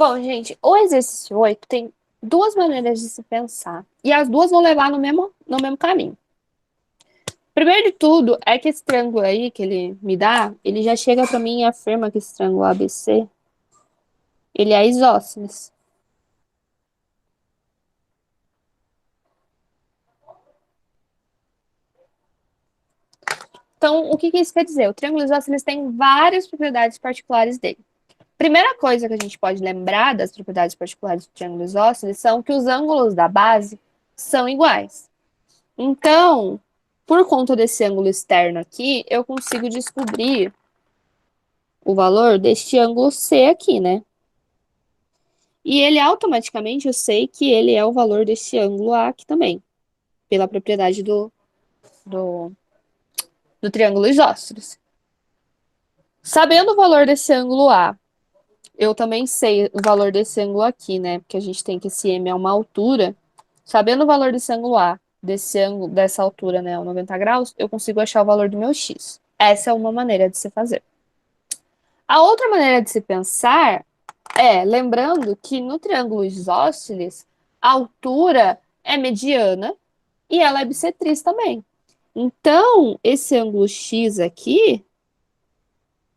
Bom, gente, o exercício 8 tem duas maneiras de se pensar. E as duas vão levar no mesmo caminho. Primeiro de tudo, é que esse triângulo aí que ele me dá, ele já chega pra mim e afirma que esse triângulo ABC, ele é isósceles. Então, o que que isso quer dizer? O triângulo isósceles tem várias propriedades particulares dele. Primeira coisa que a gente pode lembrar das propriedades particulares do triângulo isósceles são que os ângulos da base são iguais. Então, por conta desse ângulo externo aqui, eu consigo descobrir o valor deste ângulo C aqui, né? E ele automaticamente, eu sei que ele é o valor deste ângulo A aqui também, pela propriedade do, do triângulo isósceles. Sabendo o valor desse ângulo A, eu também sei o valor desse ângulo aqui, né? Porque a gente tem que esse M é uma altura. Sabendo o valor desse ângulo A, desse ângulo, dessa altura, né, 90 graus, eu consigo achar o valor do meu X. Essa é uma maneira de se fazer. A outra maneira de se pensar é, lembrando que no triângulo isósceles, a altura é mediana e ela é bissetriz também. Então, esse ângulo X aqui,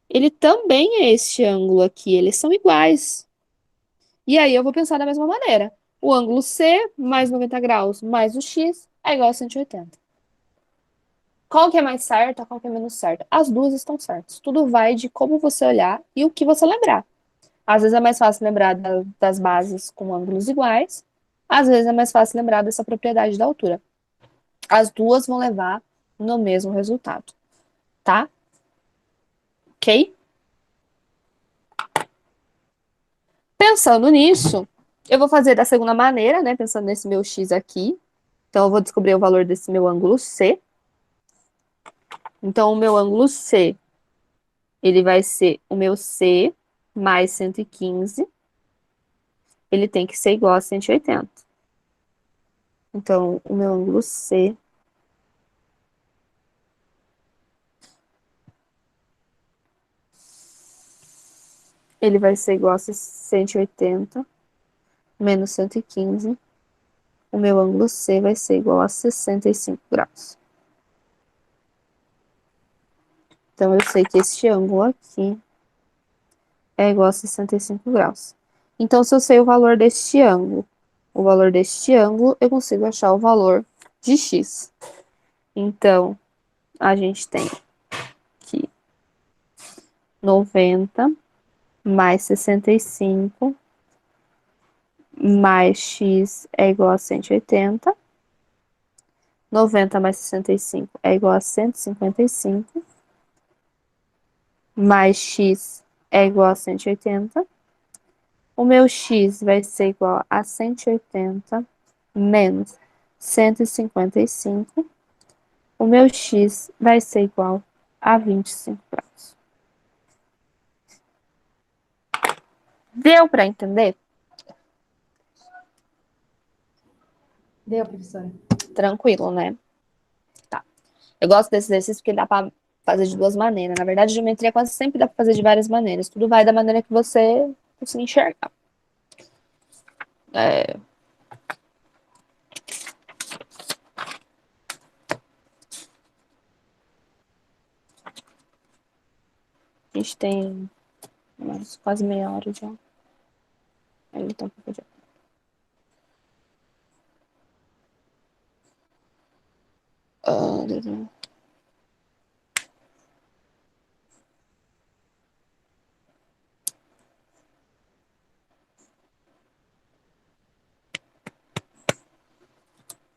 ele também é este ângulo aqui, eles são iguais. E aí eu vou pensar da mesma maneira. O ângulo C mais 90 graus mais o X é igual a 180. Qual que é mais certa, qual que é menos certa? As duas estão certas. Tudo vai de como você olhar e o que você lembrar. Às vezes é mais fácil lembrar das bases com ângulos iguais, às vezes é mais fácil lembrar dessa propriedade da altura. As duas vão levar no mesmo resultado, tá? Ok? Pensando nisso, eu vou fazer da segunda maneira, né? Pensando nesse meu x aqui. Então, eu vou descobrir o valor desse meu ângulo C. Então, o meu ângulo C, ele vai ser o meu C mais 115. Ele tem que ser igual a 180. Então, o meu ângulo C ele vai ser igual a 180 menos 115 o meu ângulo C vai ser igual a 65 graus. Então, eu sei que este ângulo aqui é igual a 65 graus. Então, se eu sei o valor deste ângulo, eu consigo achar o valor de x. Então, a gente tem que 90 mais 65 mais x é igual a 180. 90 mais 65 é igual a 155. Mais x é igual a 180. O meu x vai ser igual a 180 menos 155. O meu x vai ser igual a 25 graus. Deu para entender? Deu, professora. Tranquilo, né? Tá. Eu gosto desse exercício porque dá para fazer de duas maneiras. Na verdade, geometria quase sempre dá para fazer de várias maneiras. Tudo vai da maneira que você conseguir enxergar. A gente tem quase meia hora já. Aí então,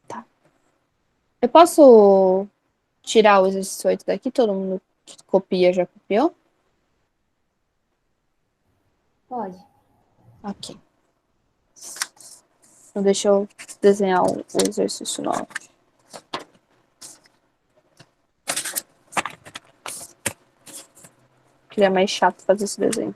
tá. Eu posso tirar o exercício 8 daqui? Todo mundo que copia já copiou? Pode. Ok. Então deixa eu desenhar o exercício 9. Que é mais chato fazer esse desenho.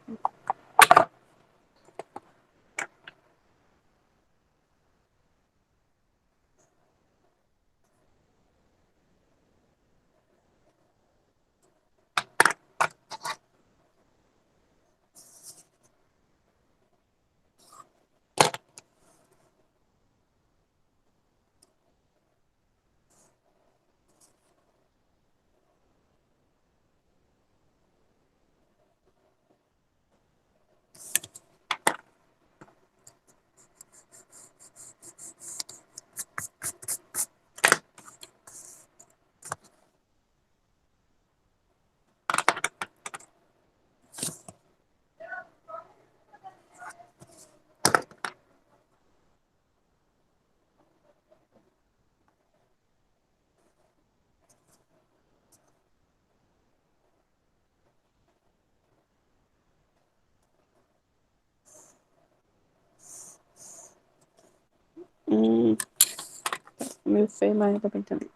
Meio feio, mas dá pra entender.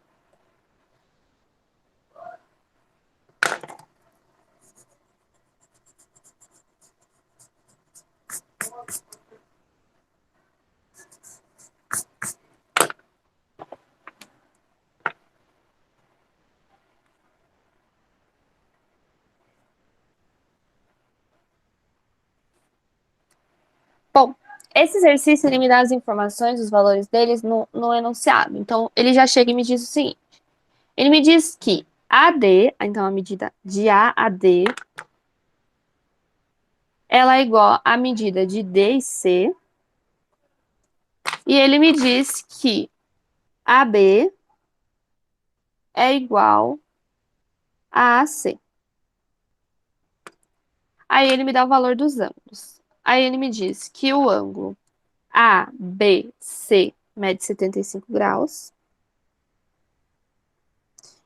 Bom, esse exercício ele me dá as informações, os valores deles no enunciado. Então, ele já chega e me diz o seguinte. Ele me diz que AD, então a medida de A a D, ela é igual à medida de D e C. E ele me diz que AB é igual a AC. Aí ele me dá o valor dos ângulos. Aí ele me diz que o ângulo ABC mede 75 graus.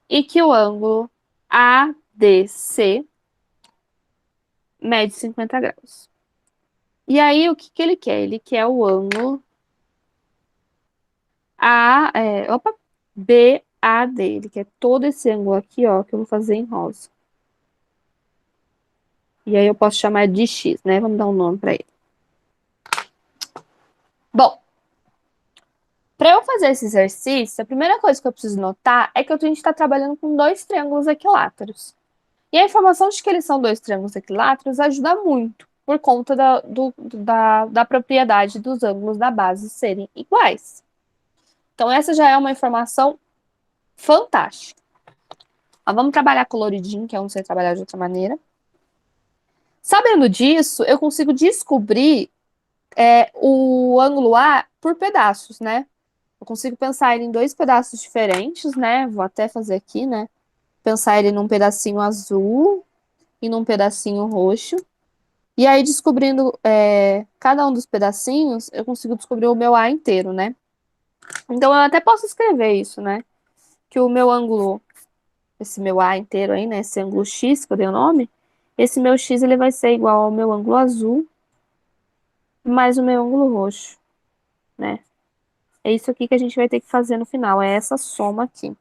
E que o ângulo ADC mede 50 graus. E aí, o que ele quer? Ele quer o ângulo BAD. Ele quer todo esse ângulo aqui, ó, que eu vou fazer em rosa. E aí eu posso chamar de X, né? Vamos dar um nome para ele. Bom, para eu fazer esse exercício, a primeira coisa que eu preciso notar é que a gente está trabalhando com dois triângulos equiláteros. E a informação de que eles são dois triângulos equiláteros ajuda muito, por conta da propriedade dos ângulos da base serem iguais. Então, essa já é uma informação fantástica. Mas vamos trabalhar coloridinho, que eu não sei trabalhar de outra maneira. Sabendo disso, eu consigo descobrir o ângulo A por pedaços, né? Eu consigo pensar ele em dois pedaços diferentes, né? Vou até fazer aqui, né? Pensar ele num pedacinho azul e num pedacinho roxo. E aí, descobrindo cada um dos pedacinhos, eu consigo descobrir o meu A inteiro, né? Então, eu até posso escrever isso, né? Que o meu ângulo, esse meu A inteiro aí, né? Esse ângulo X, que eu dei o nome, esse meu X ele vai ser igual ao meu ângulo azul mais o meu ângulo roxo, né? É isso aqui que a gente vai ter que fazer no final, é essa soma aqui.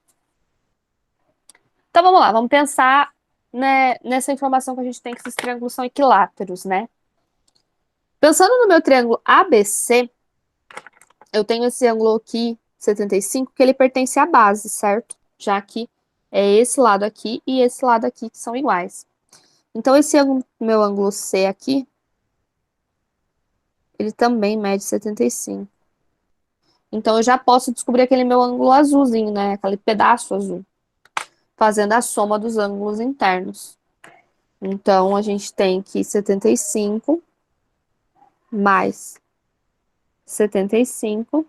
Então, vamos lá, vamos pensar, né, nessa informação que a gente tem que esses triângulos são equiláteros, né? Pensando no meu triângulo ABC, eu tenho esse ângulo aqui, 75, que ele pertence à base, certo? Já que é esse lado aqui e esse lado aqui que são iguais. Então, esse meu ângulo C aqui, ele também mede 75. Então, eu já posso descobrir aquele meu ângulo azulzinho, né? Aquele pedaço azul, fazendo a soma dos ângulos internos. Então, a gente tem que 75 mais 75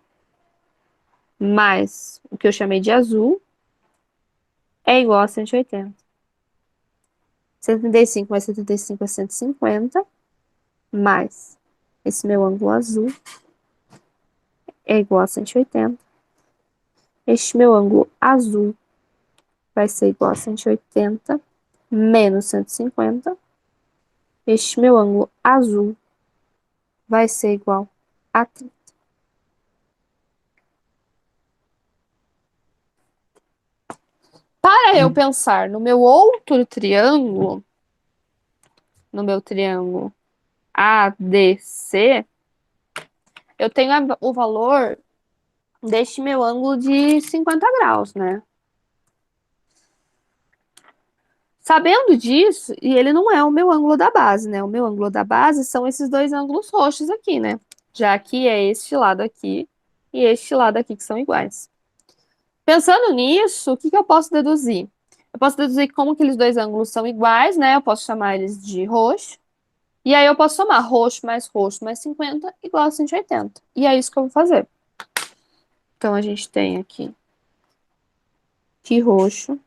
mais o que eu chamei de azul é igual a 180. 75 mais 75 é 150, mais esse meu ângulo azul é igual a 180. Este meu ângulo azul vai ser igual a 180 menos 150. Este meu ângulo azul vai ser igual a 30. Para eu pensar no meu outro triângulo, no meu triângulo ADC, eu tenho o valor deste meu ângulo de 50 graus, né? Sabendo disso, e ele não é o meu ângulo da base, né? O meu ângulo da base são esses dois ângulos roxos aqui, né? Já que é este lado aqui e este lado aqui que são iguais. Pensando nisso, o que que eu posso deduzir? Eu posso deduzir que como aqueles dois ângulos são iguais, né? Eu posso chamar eles de roxo. E aí eu posso somar roxo mais 50 igual a 180. E é isso que eu vou fazer. Então, a gente tem aqui que roxo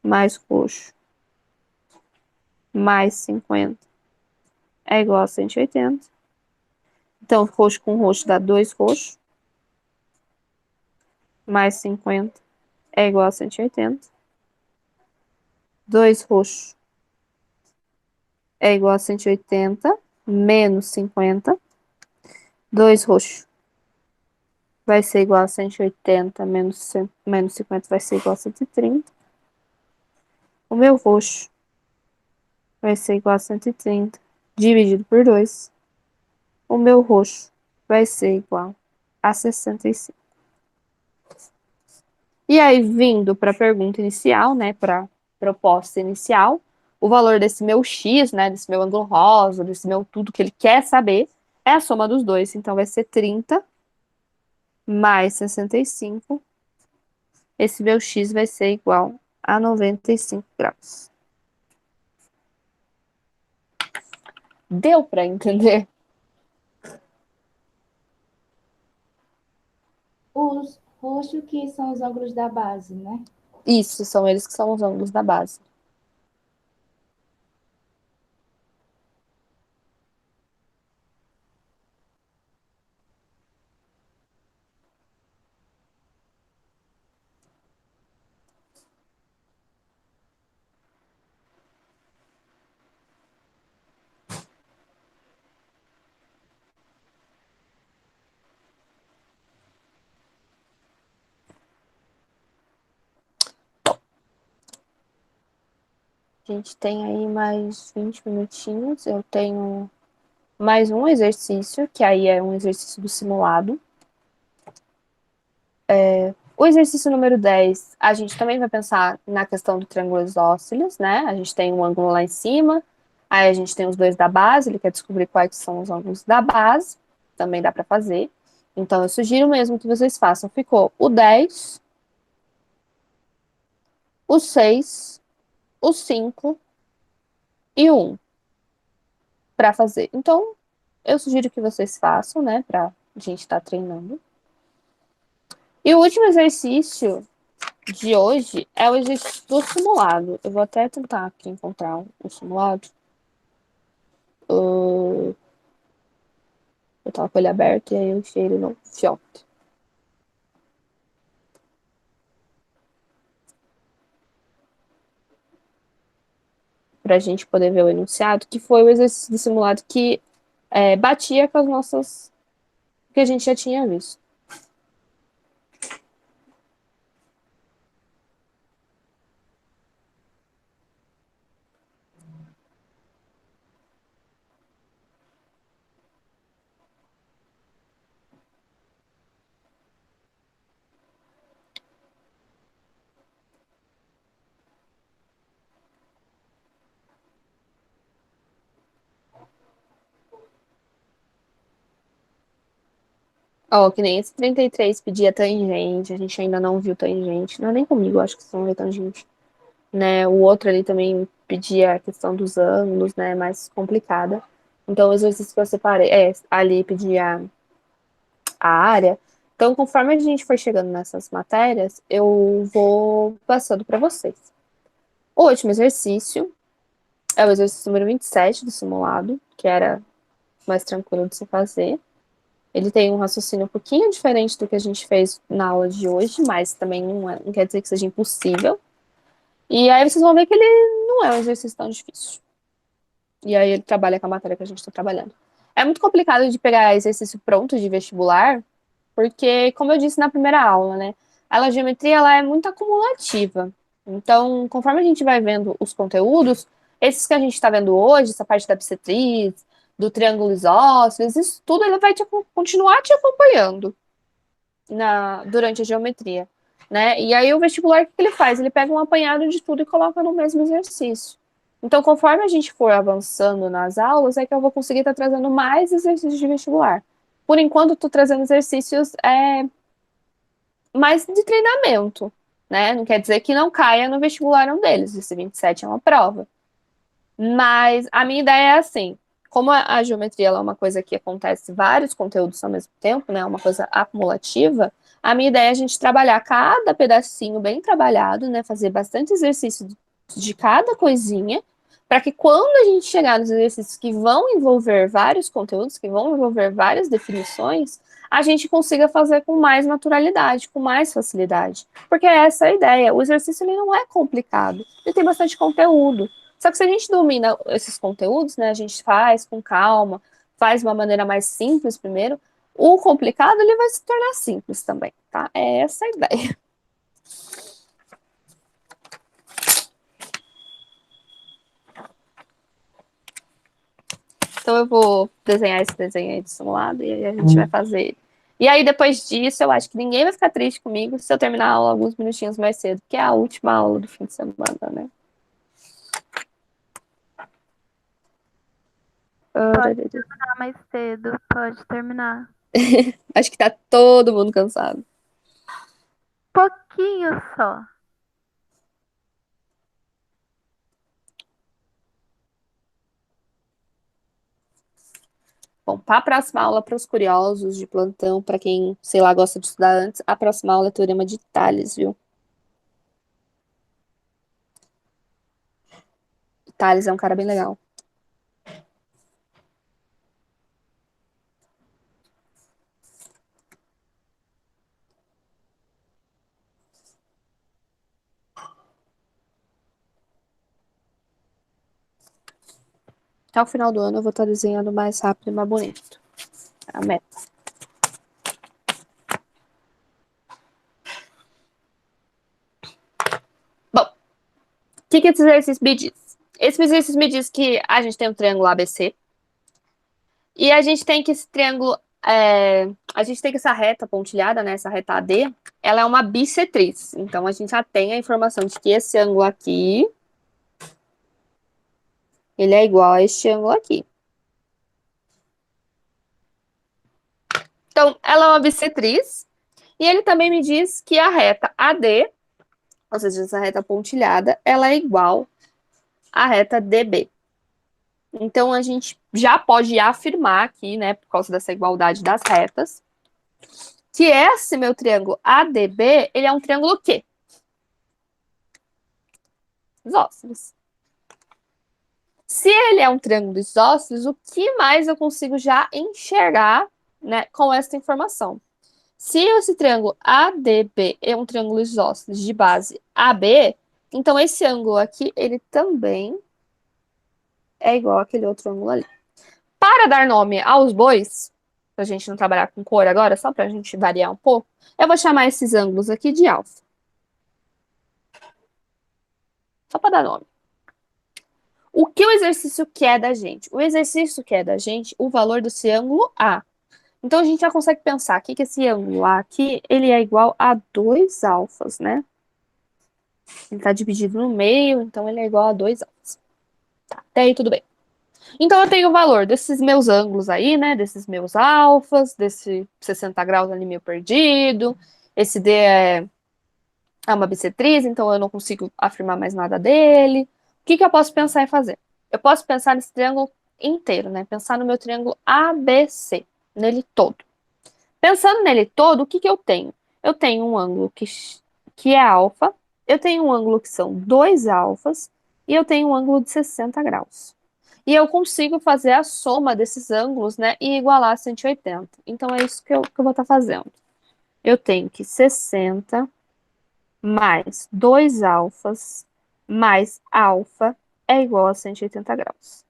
mais roxo mais 50 é igual a 180. Então, roxo com roxo dá 2 roxo mais 50 é igual a 180. 2 roxo é igual a 180 menos 50. 2 roxo vai ser igual a 180 menos 50 vai ser igual a 130. O meu roxo vai ser igual a 130 dividido por 2. O meu roxo vai ser igual a 65. E aí, vindo para a pergunta inicial, né, para a proposta inicial, o valor desse meu x, né, desse meu ângulo rosa, desse meu tudo que ele quer saber, é a soma dos dois. Então, vai ser 30 mais 65. Esse meu x vai ser igual a 95 graus. Deu para entender? Os roxos que são os ângulos da base, né? Isso, são eles que são os ângulos da base. A gente tem aí mais 20 minutinhos. Eu tenho mais um exercício, que aí é um exercício do simulado. O exercício número 10, a gente também vai pensar na questão do triângulo isósceles, né? A gente tem um ângulo lá em cima, aí a gente tem os dois da base, ele quer descobrir quais são os ângulos da base, também dá para fazer. Então, eu sugiro mesmo que vocês façam. Ficou o 10, o 6, o 5 e o 1 para fazer. Então, eu sugiro que vocês façam, né, pra gente estar treinando. E o último exercício de hoje é o exercício do simulado. Eu vou até tentar aqui encontrar o simulado. Eu tava com ele aberto e aí eu enfiei ele no fiote. Pra gente poder ver o enunciado, que foi o exercício do simulado que batia com as nossas que a gente já tinha visto. Ó, que nem esse 33 pedia tangente, a gente ainda não viu tangente. Não é nem comigo, acho que vocês vão ver tangente. Né? O outro ali também pedia a questão dos ângulos, né? Mais complicada. Então, o exercício que eu separei, ali pedia a área. Então, conforme a gente for chegando nessas matérias, eu vou passando para vocês. O último exercício é o exercício número 27 do simulado, que era mais tranquilo de se fazer. Ele tem um raciocínio um pouquinho diferente do que a gente fez na aula de hoje, mas também não quer dizer que seja impossível. E aí vocês vão ver que ele não é um exercício tão difícil. E aí ele trabalha com a matéria que a gente está trabalhando. É muito complicado de pegar exercício pronto de vestibular, porque, como eu disse na primeira aula, né? A algeometria ela é muito acumulativa. Então, conforme a gente vai vendo os conteúdos, esses que a gente está vendo hoje, essa parte da bissetriz, do triângulo isósceles, isso tudo ele vai continuar te acompanhando durante a geometria, né? E aí o vestibular, o que ele faz? Ele pega um apanhado de tudo e coloca no mesmo exercício. Então, conforme a gente for avançando nas aulas, é que eu vou conseguir estar trazendo mais exercícios de vestibular. Por enquanto, estou trazendo exercícios mais de treinamento, né? Não quer dizer que não caia no vestibular um deles. Esse 27 é uma prova. Mas a minha ideia é assim, como a geometria ela é uma coisa que acontece vários conteúdos ao mesmo tempo, né? É uma coisa acumulativa, a minha ideia é a gente trabalhar cada pedacinho bem trabalhado, né? Fazer bastante exercício de cada coisinha, para que quando a gente chegar nos exercícios que vão envolver vários conteúdos, que vão envolver várias definições, a gente consiga fazer com mais naturalidade, com mais facilidade. Porque essa é a ideia. O exercício ele não é complicado, ele tem bastante conteúdo. Só que se a gente domina esses conteúdos, né, a gente faz com calma, faz de uma maneira mais simples primeiro, o complicado ele vai se tornar simples também, tá? É essa a ideia. Então eu vou desenhar esse desenho aí do simulado e aí a gente vai fazer ele. E aí depois disso, eu acho que ninguém vai ficar triste comigo se eu terminar a aula alguns minutinhos mais cedo, que é a última aula do fim de semana, né? Pode terminar mais cedo, pode terminar. Acho que tá todo mundo cansado. Pouquinho só. Bom, para a próxima aula, para os curiosos de plantão, para quem, sei lá, gosta de estudar antes, a próxima aula é Teorema de Tales, viu? Tales é um cara bem legal. Até o final do ano eu vou estar desenhando mais rápido e mais bonito. É a meta. Bom, o que esse exercício me diz? Esse exercício me diz que a gente tem um triângulo ABC e a gente tem que esse triângulo, a gente tem que essa reta pontilhada, né, essa reta AD, ela é uma bissetriz. Então a gente já tem a informação de que esse ângulo aqui, ele é igual a este ângulo aqui. Então, ela é uma bissetriz, e ele também me diz que a reta AD, ou seja, essa reta pontilhada, ela é igual à reta DB. Então, a gente já pode afirmar aqui, né, por causa dessa igualdade das retas, que esse meu triângulo ADB, ele é um triângulo quê? Isósceles. Se ele é um triângulo isósceles, o que mais eu consigo já enxergar, né, com essa informação? Se esse triângulo ADB é um triângulo isósceles de base AB, então esse ângulo aqui, ele também é igual àquele outro ângulo ali. Para dar nome aos bois, pra gente não trabalhar com cor agora, só pra gente variar um pouco, eu vou chamar esses ângulos aqui de alfa. Só para dar nome. O que o exercício quer da gente? O exercício quer da gente o valor desse ângulo A. Então, a gente já consegue pensar aqui que esse ângulo A aqui, ele é igual a 2 alfas, né? Ele está dividido no meio, então ele é igual a 2 alfas. Tá, até aí tudo bem. Então, eu tenho o valor desses meus ângulos aí, né? Desses meus alfas, desse 60 graus ali meio perdido. Esse D é uma bissetriz, então eu não consigo afirmar mais nada dele. O que que eu posso pensar em fazer? Eu posso pensar nesse triângulo inteiro, né? Pensar no meu triângulo ABC, nele todo. Pensando nele todo, o que que eu tenho? Eu tenho um ângulo que é alfa, eu tenho um ângulo que são 2 alfas, e eu tenho um ângulo de 60 graus. E eu consigo fazer a soma desses ângulos, né, e igualar a 180. Então, é isso que eu vou estar fazendo. Eu tenho que 60 mais 2 alfas mais alfa é igual a 180 graus.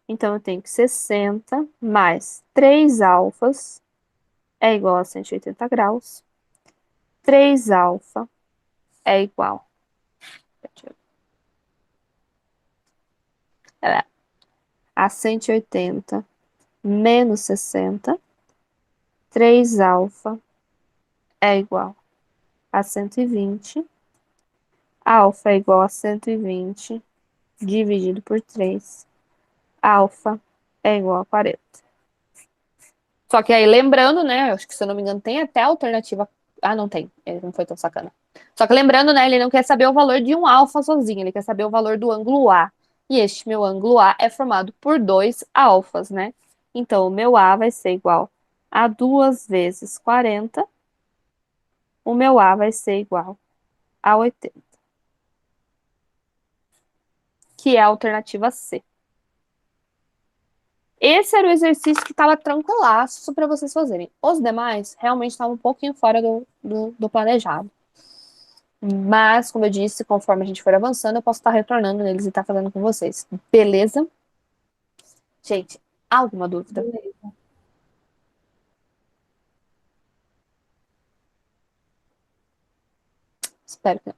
Então, eu tenho que 60 mais 3 alfas é igual a 180 graus. 3 alfa é igual a 180 menos 60. 3 alfa é igual a 120. Alfa é igual a 120 dividido por 3. Alfa é igual a 40. Só que aí, lembrando, né? Acho que se eu não me engano, tem até a alternativa. Ah, não tem. Ele não foi tão sacana. Só que lembrando, né? Ele não quer saber o valor de um alfa sozinho. Ele quer saber o valor do ângulo A. E este meu ângulo A é formado por 2 alfas, né? Então, o meu A vai ser igual a 2 vezes 40. O meu A vai ser igual a 80. Que é a alternativa C. Esse era o exercício que estava tranquilaço para vocês fazerem. Os demais realmente estavam um pouquinho fora do planejado. Mas, como eu disse, conforme a gente for avançando, eu posso estar retornando neles e estar falando com vocês. Beleza? Gente, alguma dúvida? Beleza. Espero que não.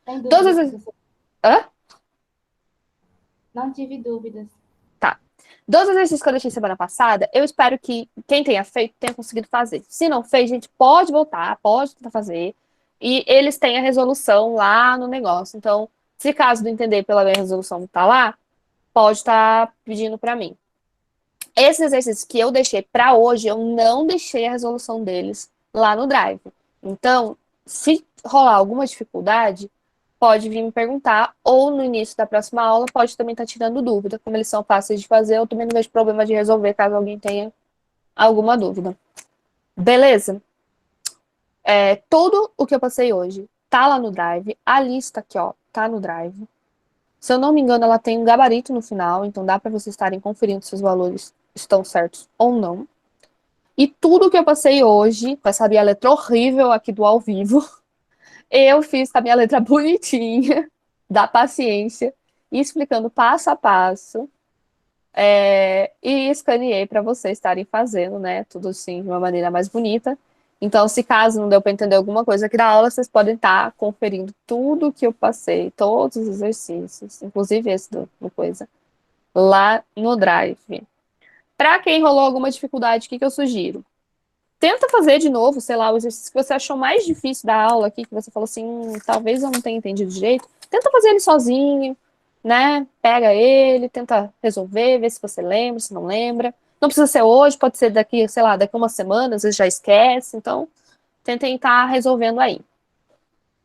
Tem Todas dúvidas, as... professor? Hã? Não tive dúvidas. Tá. Dos exercícios que eu deixei semana passada, eu espero que quem tenha feito tenha conseguido fazer. Se não fez, gente, pode voltar, pode tentar fazer. E eles têm a resolução lá no negócio. Então, se caso não entender pela minha resolução não tá lá, pode estar pedindo para mim. Esses exercícios que eu deixei para hoje, eu não deixei a resolução deles lá no Drive. Então, se rolar alguma dificuldade, pode vir me perguntar, ou no início da próxima aula pode também estar tirando dúvida. Como eles são fáceis de fazer, eu também não vejo problema de resolver caso alguém tenha alguma dúvida. Beleza? Tudo o que eu passei hoje tá lá no Drive. A lista aqui, ó, tá no Drive. Se eu não me engano, ela tem um gabarito no final, então dá para vocês estarem conferindo se os valores estão certos ou não. E tudo que eu passei hoje, com essa minha letra horrível aqui do ao vivo, eu fiz com a minha letra bonitinha, da paciência, explicando passo a passo, e escaneei para vocês estarem fazendo, né? Tudo assim, de uma maneira mais bonita. Então, se caso não deu para entender alguma coisa aqui da aula, vocês podem estar conferindo tudo que eu passei, todos os exercícios, inclusive esse do coisa, lá no Drive. Para quem rolou alguma dificuldade, o que eu sugiro? Tenta fazer de novo, sei lá, o exercício que você achou mais difícil da aula aqui, que você falou assim, talvez eu não tenha entendido direito. Tenta fazer ele sozinho, né? Pega ele, tenta resolver, vê se você lembra, se não lembra. Não precisa ser hoje, pode ser daqui, sei lá, daqui uma semana, às vezes já esquece. Então, tentem estar resolvendo aí.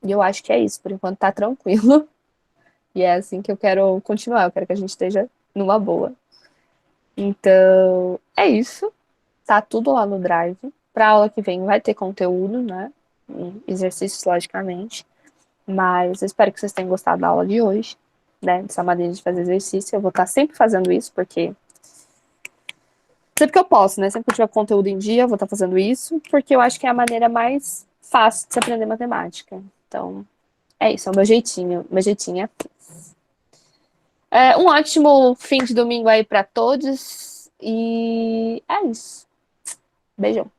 E eu acho que é isso, por enquanto tá tranquilo. E é assim que eu quero continuar, eu quero que a gente esteja numa boa. Então, é isso. Tá tudo lá no Drive. Pra aula que vem vai ter conteúdo, né? Exercícios, logicamente. Mas eu espero que vocês tenham gostado da aula de hoje, né? Dessa maneira de fazer exercício. Eu vou estar sempre fazendo isso, porque. Sempre que eu posso, né? Sempre que eu tiver conteúdo em dia, eu vou estar fazendo isso, porque eu acho que é a maneira mais fácil de se aprender matemática. Então, é isso, é o meu jeitinho. Meu jeitinho é. Um ótimo fim de domingo aí pra todos. E é isso. Beijão.